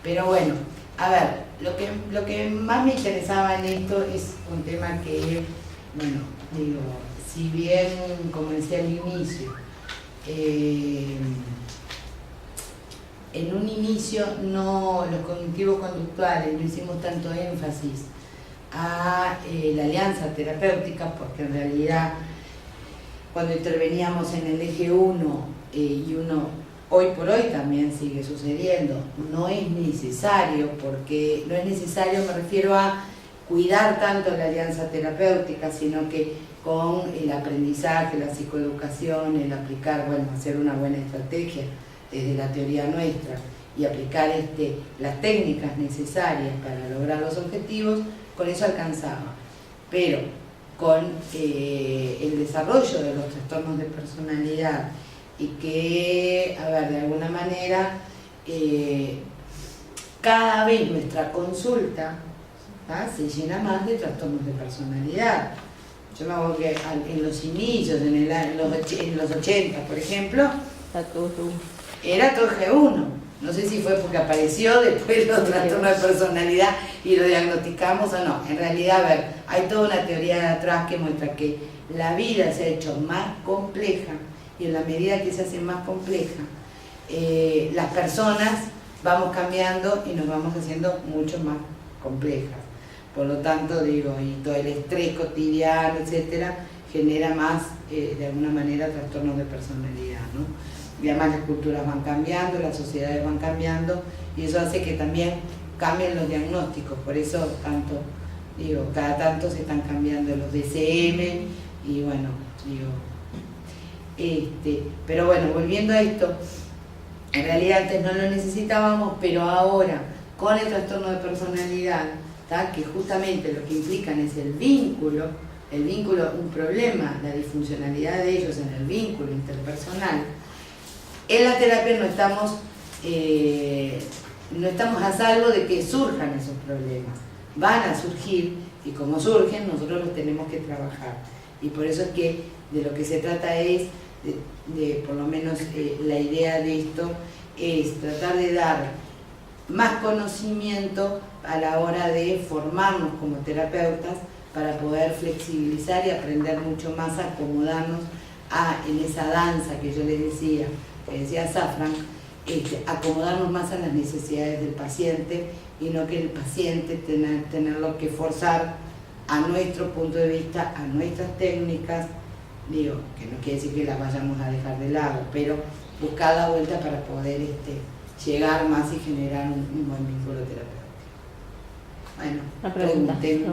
Pero bueno, a ver, lo que más me interesaba en esto es un tema que, bueno, digo, si bien, como decía al inicio, en un inicio los cognitivos conductuales no hicimos tanto énfasis a la alianza terapéutica, porque en realidad cuando interveníamos en el eje 1 y uno hoy por hoy también sigue sucediendo, no es necesario, porque no es necesario, me refiero a cuidar tanto la alianza terapéutica, sino que con el aprendizaje, la psicoeducación, el aplicar, bueno, hacer una buena estrategia desde la teoría nuestra y aplicar las técnicas necesarias para lograr los objetivos, con eso alcanzaba. Pero con el desarrollo de los trastornos de personalidad y que, a ver, de alguna manera, cada vez nuestra consulta se llena más de trastornos de personalidad. Yo me acuerdo que en los inicios, en los 80, por ejemplo, era todo G1. No sé si fue porque apareció después los trastornos de personalidad y lo diagnosticamos o no. En realidad, a ver, hay toda una teoría de atrás que muestra que la vida se ha hecho más compleja, y en la medida que se hace más compleja, las personas vamos cambiando y nos vamos haciendo mucho más complejas. Por lo tanto, digo, y todo el estrés cotidiano, etcétera, genera más, de alguna manera, trastornos de personalidad, ¿no? Y además las culturas van cambiando, las sociedades van cambiando, y eso hace que también cambien los diagnósticos. Por eso tanto, digo, cada tanto se están cambiando los DSM, y bueno, digo, pero bueno, volviendo a esto, en realidad antes no lo necesitábamos, pero ahora con el trastorno de personalidad, que justamente lo que implican es el vínculo, un problema, la disfuncionalidad de ellos en el vínculo interpersonal. En la terapia no estamos a salvo de que surjan esos problemas. Van a surgir, y como surgen, nosotros los tenemos que trabajar. Y por eso es que de lo que se trata es, por lo menos la idea de esto, es tratar de dar más conocimiento a la hora de formarnos como terapeutas para poder flexibilizar y aprender mucho más a acomodarnos en esa danza que yo les decía, que decía Safran, acomodarnos más a las necesidades del paciente y no que el paciente tenerlo que forzar a nuestro punto de vista, a nuestras técnicas, digo, que no quiere decir que las vayamos a dejar de lado, pero buscar la vuelta para poder llegar más y generar un buen vínculo terapéutico. Bueno, pregunten,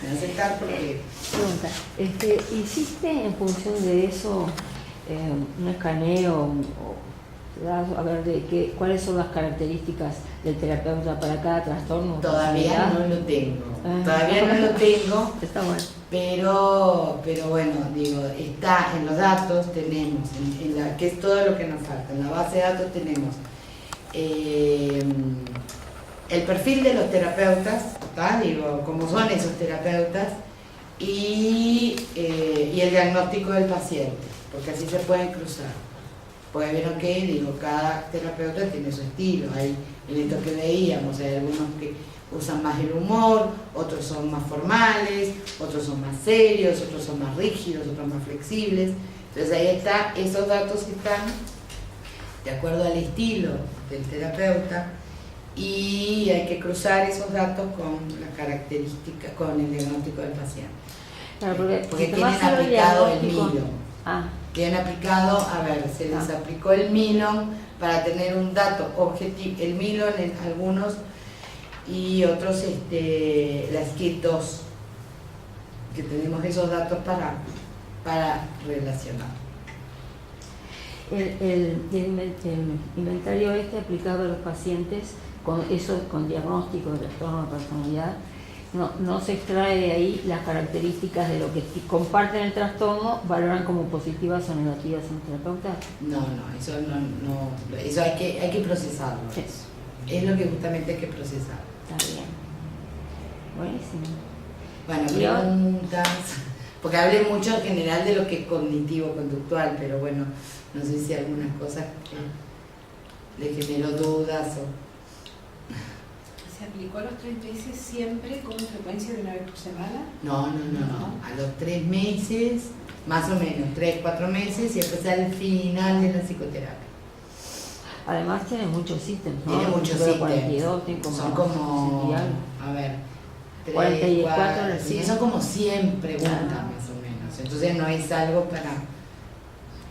me aceptar porque... Pregunta, ¿hiciste en función de eso un escaneo a ver cuáles son las características del terapeuta para cada trastorno? Todavía no lo tengo, Está bueno. Pero bueno, digo, está en los datos, tenemos, que es todo lo que nos falta, en la base de datos tenemos el perfil de los terapeutas, digo, cómo son esos terapeutas, y el diagnóstico del paciente, porque así se pueden cruzar. Pues vieron que, digo, cada terapeuta tiene su estilo. Hay en esto que veíamos, hay algunos que usan más el humor, otros son más formales, otros son más serios, otros son más rígidos, otros más flexibles. Entonces ahí está, esos datos están de acuerdo al estilo del terapeuta, y hay que cruzar esos datos con las características, con el diagnóstico del paciente. Claro, porque tienen aplicado el Milon. Ah. Tienen aplicado, se les aplicó el Milon para tener un dato objetivo, el Milon en algunos, y otros la SCID-2. que tenemos esos datos para relacionar. El inventario aplicado a los pacientes con diagnóstico de trastorno de personalidad, no se extrae de ahí las características de lo que comparten el trastorno, valoran como positivas o negativas en el terapeuta. No, eso hay que procesarlo. Sí. Es lo que justamente hay que procesar. Está bien. Buenísimo. Bueno, preguntas, porque hablé mucho en general de lo que es cognitivo-conductual, pero bueno, no sé si algunas cosas le generó dudas o... ¿Se aplicó a los 3 meses siempre con frecuencia de una vez por semana? No. A los 3 meses, más o menos, 3, 4 meses, y después al final de la psicoterapia. Además tiene muchos ítems, ¿no? Tiene muchos Pero ítems. 42, tiene como Son como, a ver, 3, 44, 4, sí, son como 100 preguntas más o menos. Entonces no es algo para...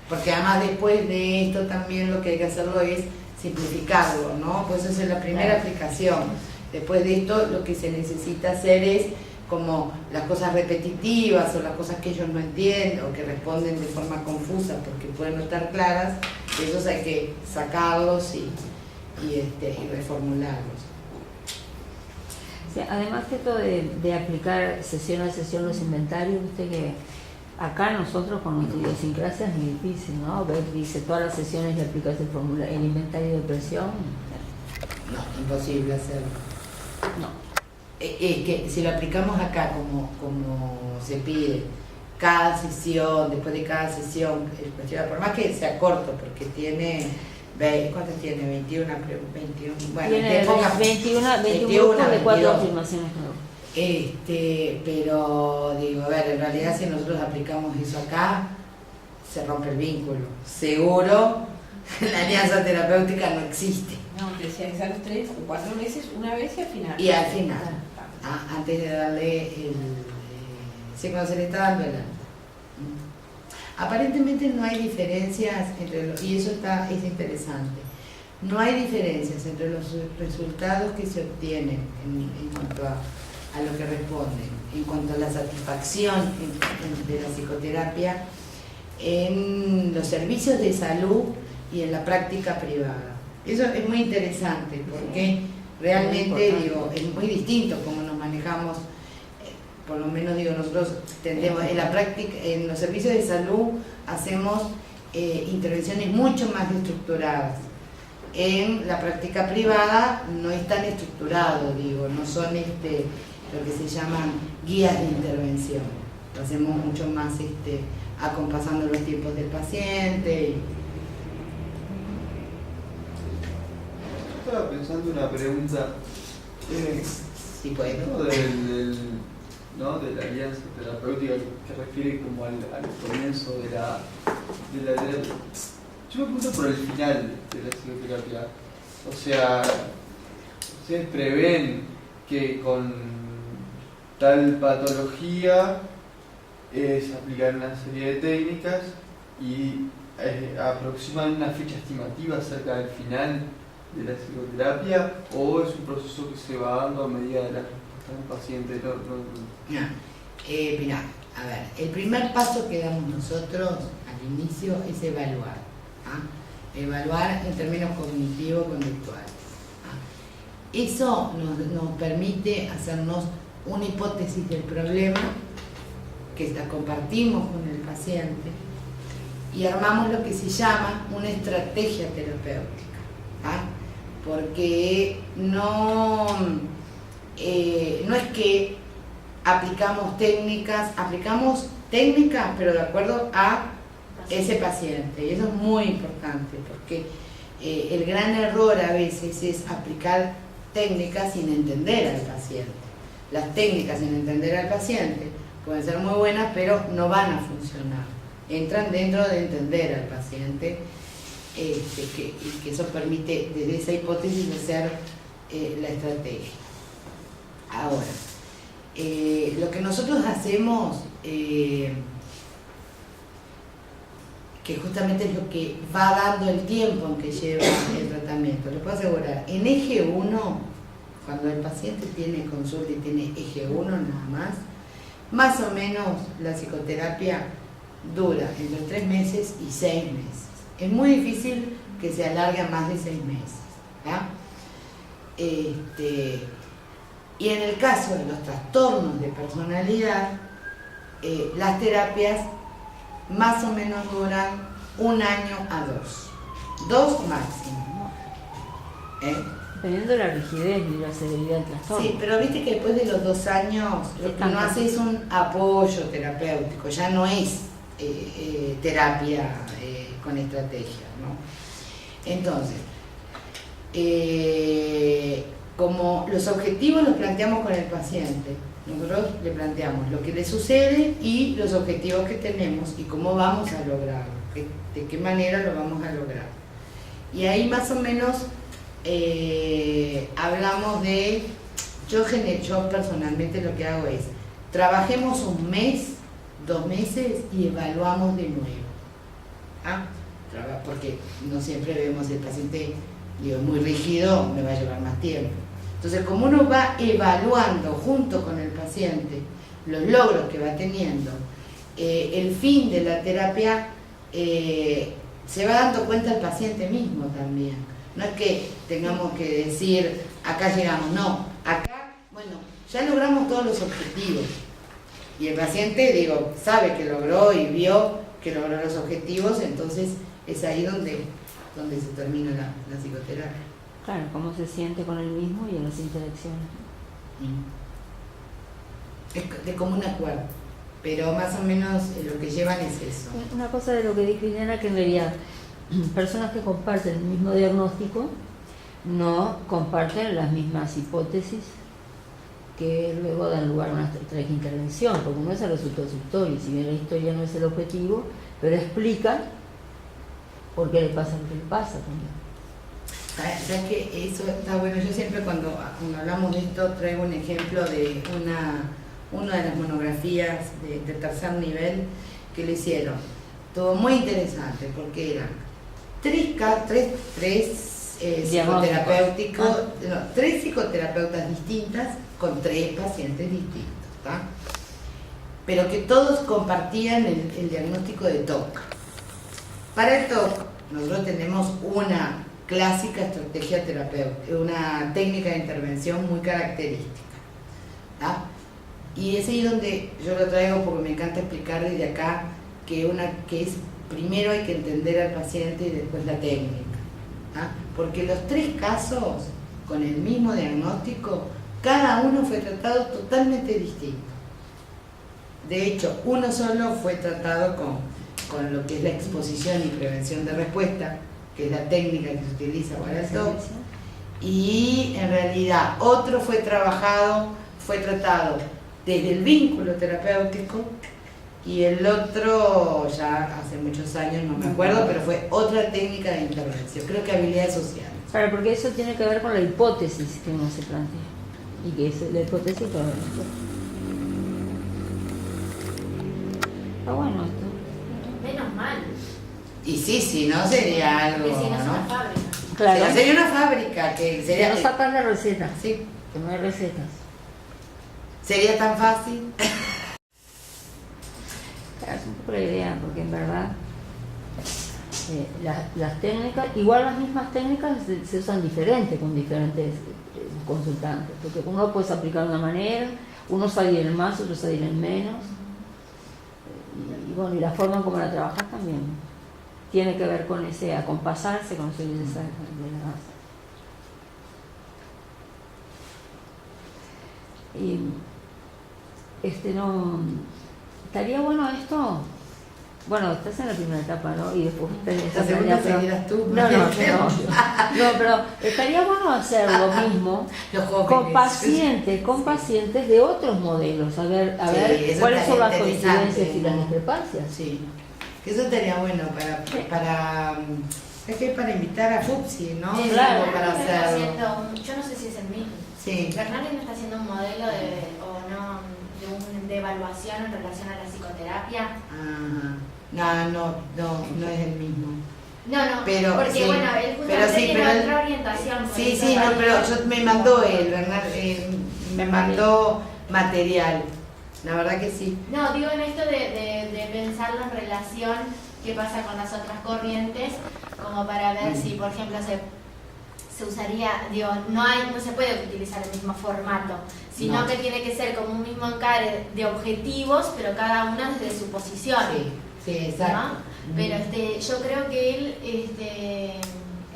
Porque además después de esto también lo que hay que hacerlo es simplificarlo, ¿no? Pues esa es la primera aplicación. Después de esto lo que se necesita hacer es como las cosas repetitivas o las cosas que ellos no entienden o que responden de forma confusa porque pueden no estar claras, esos hay que sacarlos y reformularlos. Sí, además esto de aplicar sesión a sesión los inventarios, viste que acá nosotros con nuestra idiosincrasia es muy difícil, ¿no? Ver, dice, todas las sesiones le aplicas el inventario de depresión. No, imposible hacerlo. No. Es que si lo aplicamos acá como se pide, cada sesión, después de cada sesión, por más que sea corto, porque tiene, ¿cuántas tiene? 21, bueno, tiene 21 grupos de 4 afirmaciones. Pero digo, a ver, en realidad si nosotros aplicamos eso acá, se rompe el vínculo. Seguro la alianza terapéutica no existe. No, te decía que a los 3 o 4 meses, una vez y al final. Y al final, antes de darle si cuando se le está dando el alta. Aparentemente no hay diferencias entre los, y eso es interesante, no hay diferencias entre los resultados que se obtienen en cuanto a lo que responden, en cuanto a la satisfacción de la psicoterapia en los servicios de salud y en la práctica privada. Eso es muy interesante porque realmente es muy distinto cómo nos manejamos. Por lo menos nosotros tendemos en la práctica, en los servicios de salud hacemos intervenciones mucho más estructuradas. En la práctica privada no es tan estructurado, no son lo que se llaman guías de intervención. Lo hacemos mucho más acompasando los tiempos del paciente. Estaba pensando una pregunta. Sí, puedo. De la alianza terapéutica que refiere como al comienzo de la terapia. Yo me pregunto por el final de la psicoterapia. O sea, ¿ustedes prevén que con tal patología se aplican una serie de técnicas y aproximan una fecha estimativa acerca del final de la psicoterapia, o es un proceso que se va dando a medida de la respuesta del paciente? Mirá, a ver, el primer paso que damos nosotros al inicio es evaluar. Evaluar en términos cognitivo-conductuales. Eso nos permite hacernos una hipótesis del problema, que la compartimos con el paciente, y armamos lo que se llama una estrategia terapéutica. Porque no es que aplicamos técnicas pero de acuerdo a ese paciente, y eso es muy importante porque el gran error a veces es aplicar técnicas sin entender al paciente. Las técnicas sin entender al paciente pueden ser muy buenas, pero no van a funcionar. Entran dentro de entender al paciente, y que eso permite desde esa hipótesis hacer la estrategia. Ahora, lo que nosotros hacemos, que justamente es lo que va dando el tiempo en que lleva el tratamiento, les puedo asegurar, en eje 1, cuando el paciente tiene consulta y tiene eje 1 nada más, más o menos la psicoterapia dura entre 3 meses y 6 meses. Es muy difícil que se alargue a más de 6 meses. ¿Ya? Y en el caso de los trastornos de personalidad, las terapias más o menos duran 1 año a 2 máximo. Dependiendo de la rigidez y la severidad del trastorno. Sí, pero viste que después de los 2 años lo que uno hace es un apoyo terapéutico, ya no es terapia con estrategia, ¿no? Entonces, como los objetivos los planteamos con el paciente, nosotros le planteamos lo que le sucede y los objetivos que tenemos y cómo vamos a lograrlo, de qué manera lo vamos a lograr. Y ahí más o menos hablamos de, yo personalmente lo que hago es, trabajemos 1 mes, 2 meses y evaluamos de nuevo. ¿Ah? Porque no siempre vemos el paciente, digo, muy rígido, me va a llevar más tiempo. Entonces, como uno va evaluando junto con el paciente los logros que va teniendo, el fin de la terapia se va dando cuenta el paciente mismo también. No es que tengamos que decir, acá llegamos, no, acá, bueno, ya logramos todos los objetivos. Y el paciente, digo, sabe que logró y vio que logró los objetivos, entonces es ahí donde se termina la psicoterapia. Claro, cómo se siente con él mismo y en las interacciones. Es de común acuerdo, pero más o menos lo que llevan es eso. Una cosa de lo que dijo Liliana, que en realidad personas que comparten el mismo diagnóstico no comparten las mismas hipótesis que luego dan lugar a una estrategia de intervención, porque uno es el resultado de su historia, y si bien la historia no es el objetivo, pero explica por qué le pasa lo que le pasa también. ¿Sabes que eso está bueno? Yo siempre cuando hablamos de esto traigo un ejemplo de una de las monografías de tercer nivel que le hicieron. Todo muy interesante porque eran tres psicoterapeutas distintas con 3 pacientes distintos, ¿tá? Pero que todos compartían el diagnóstico de TOC. Para el TOC nosotros tenemos una clásica estrategia terapéutica, una técnica de intervención muy característica, ¿tá? Y es ahí donde yo lo traigo porque me encanta explicar desde acá que es primero hay que entender al paciente y después la técnica, ¿tá? Porque los 3 casos con el mismo diagnóstico, cada uno fue tratado totalmente distinto. De hecho, uno solo fue tratado con lo que es la exposición y prevención de respuesta, que es la técnica que se utiliza para el TOC, y en realidad otro fue tratado desde el vínculo terapéutico, y el otro ya hace muchos años, no me acuerdo, pero fue otra técnica de intervención, creo que habilidades sociales. Claro, porque eso tiene que ver con la hipótesis que uno se plantea, y que es la hipótesis que uno está bueno esto. Menos mal. Y sí, si no sería algo, Porque si no es una ¿no? fábrica. Claro. Sería una fábrica que Que sería, no sacan la receta, sí, que no hay recetas. sería tan fácil. Claro, es un poco la idea, porque en verdad las técnicas, igual las mismas técnicas se usan diferente con diferentes consultantes, porque uno puede aplicar de una manera, unos adhieren más, otros adhieren menos, y bueno, y la forma en cómo la trabajas también tiene que ver con ese acompasarse, con ese de la base. Y no estaría bueno esto. Bueno, estás en la primera etapa, ¿no? Y después La segunda seguirás tú. No, pero estaría bueno hacer lo mismo Los jóvenes. con pacientes de otros modelos, a ver eso cuáles son las estaría coincidencias y interesante, las ¿no? discrepancias. Sí, que eso estaría bueno es que para invitar a Fupsi, ¿no? Sí, claro. Como para Hernán está hacerlo. haciendo yo no sé si es el mismo. Sí. Fernández no está haciendo un modelo de evaluación en relación a la psicoterapia. Ajá. No es el mismo. No, Pero, porque sí, bueno, él justamente tiene otra orientación. por Sí, eso sí, no, también. pero me mandó él, Bernard, me mandó material. la verdad que sí. No, digo en esto de pensarlo en relación qué pasa con las otras corrientes, como para ver si, por ejemplo, se usaría, digo, no se puede utilizar el mismo formato, sino No. que tiene que ser como un mismo encare de objetivos, pero cada uno desde su posición. Sí, exacto. ¿No? Pero yo creo que él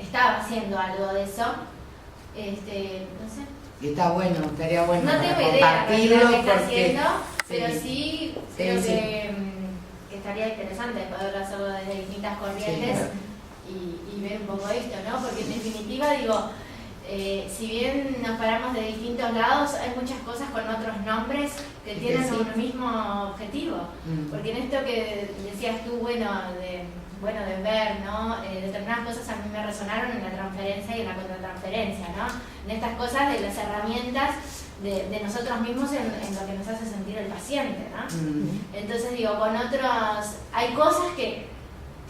estaba haciendo algo de eso. No sé. Y está bueno, estaría bueno No para tengo idea de compartirlo lo que está porque haciendo, pero sí creo sí. que estaría interesante poder hacerlo desde distintas corrientes y ver un poco esto, ¿no? Porque en definitiva, digo, si bien nos paramos de distintos lados, hay muchas cosas con otros nombres que tienen Sí. un mismo objetivo. Porque en esto que decías tú, bueno, de ver, ¿no? Determinadas cosas a mí me resonaron en la transferencia y en la contratransferencia, ¿no? En estas cosas de las herramientas de nosotros mismos en lo que nos hace sentir el paciente, ¿no? Entonces digo, con otros, hay cosas que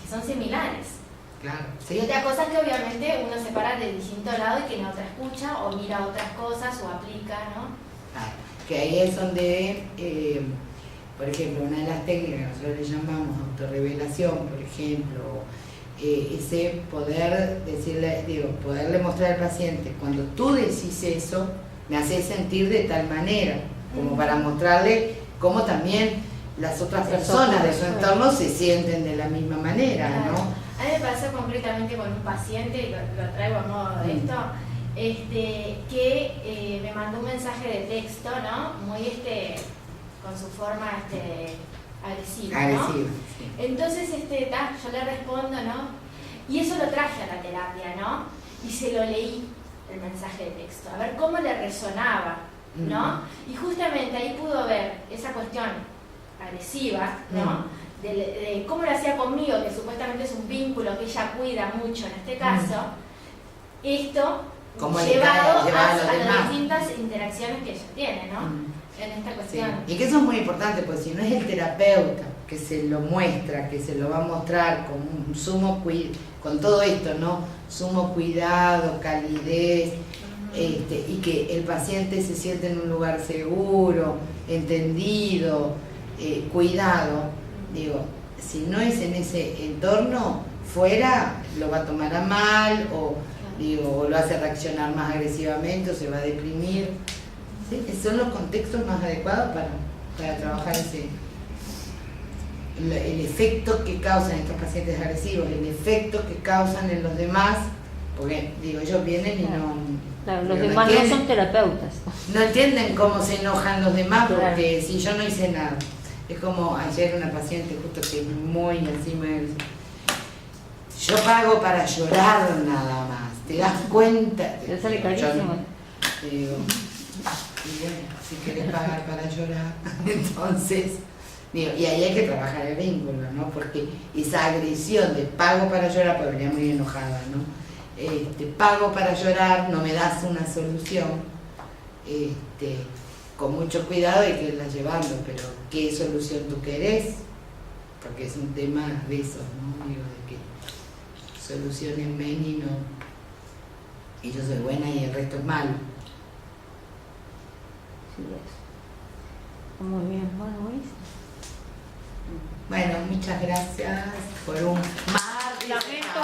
son similares. Claro, Y sí. otras cosas que obviamente uno se para de distinto lado y que en otra escucha o mira otras cosas o aplica, ¿no? Ah, que ahí es donde, por ejemplo, una de las técnicas que nosotros le llamamos autorrevelación, por ejemplo, ese poder decirle, poderle mostrar al paciente, cuando tú decís eso, me haces sentir de tal manera, como para mostrarle cómo también las otras personas de su entorno se sienten de la misma manera, ¿no? A mí me pasó concretamente con un paciente, y lo traigo a modo de esto, que me mandó un mensaje de texto, ¿no? Muy con su forma agresiva, ¿no? Agresiva, sí. Entonces yo le respondo, ¿no? Y eso lo traje a la terapia, ¿no? Y se lo leí, el mensaje de texto, a ver cómo le resonaba, ¿no? Y justamente ahí pudo ver esa cuestión agresiva, ¿no? De cómo lo hacía conmigo, que supuestamente es un vínculo que ella cuida mucho en este caso, esto llevado a las distintas interacciones que ella tiene, ¿no? En esta cuestión. Sí. Y que eso es muy importante, porque si no es el terapeuta que se lo muestra, que se lo va a mostrar con un sumo cuidado, con todo esto, ¿no? Sumo cuidado, calidez, y que el paciente se siente en un lugar seguro, entendido, cuidado. Digo, si no es en ese entorno, fuera lo va a tomar a mal o lo hace reaccionar más agresivamente o se va a deprimir. ¿Sí? Son los contextos más adecuados para trabajar el efecto que causan estos pacientes agresivos, el efecto que causan en los demás, porque ellos vienen y no... Claro, los demás no son terapeutas. No entienden cómo se enojan los demás, porque Claro. si yo no hice nada. Es como ayer una paciente justo que muy encima de... Yo pago para llorar nada más, ¿te das cuenta? Te sale carísimo. Digo, y bueno, si querés pagar para llorar, entonces... y ahí hay que trabajar el vínculo, ¿no? Porque esa agresión de pago para llorar, porque venía muy enojada, ¿no? Pago para llorar, no me das una solución, con mucho cuidado hay que irla llevando, pero ¿qué solución tú querés? Porque es un tema de eso, ¿no? De que solucionenme y no, y yo soy buena y el resto es malo. Sí, es. Muy bien, bueno, buenísimo. Bueno, muchas gracias por un martes. Lamento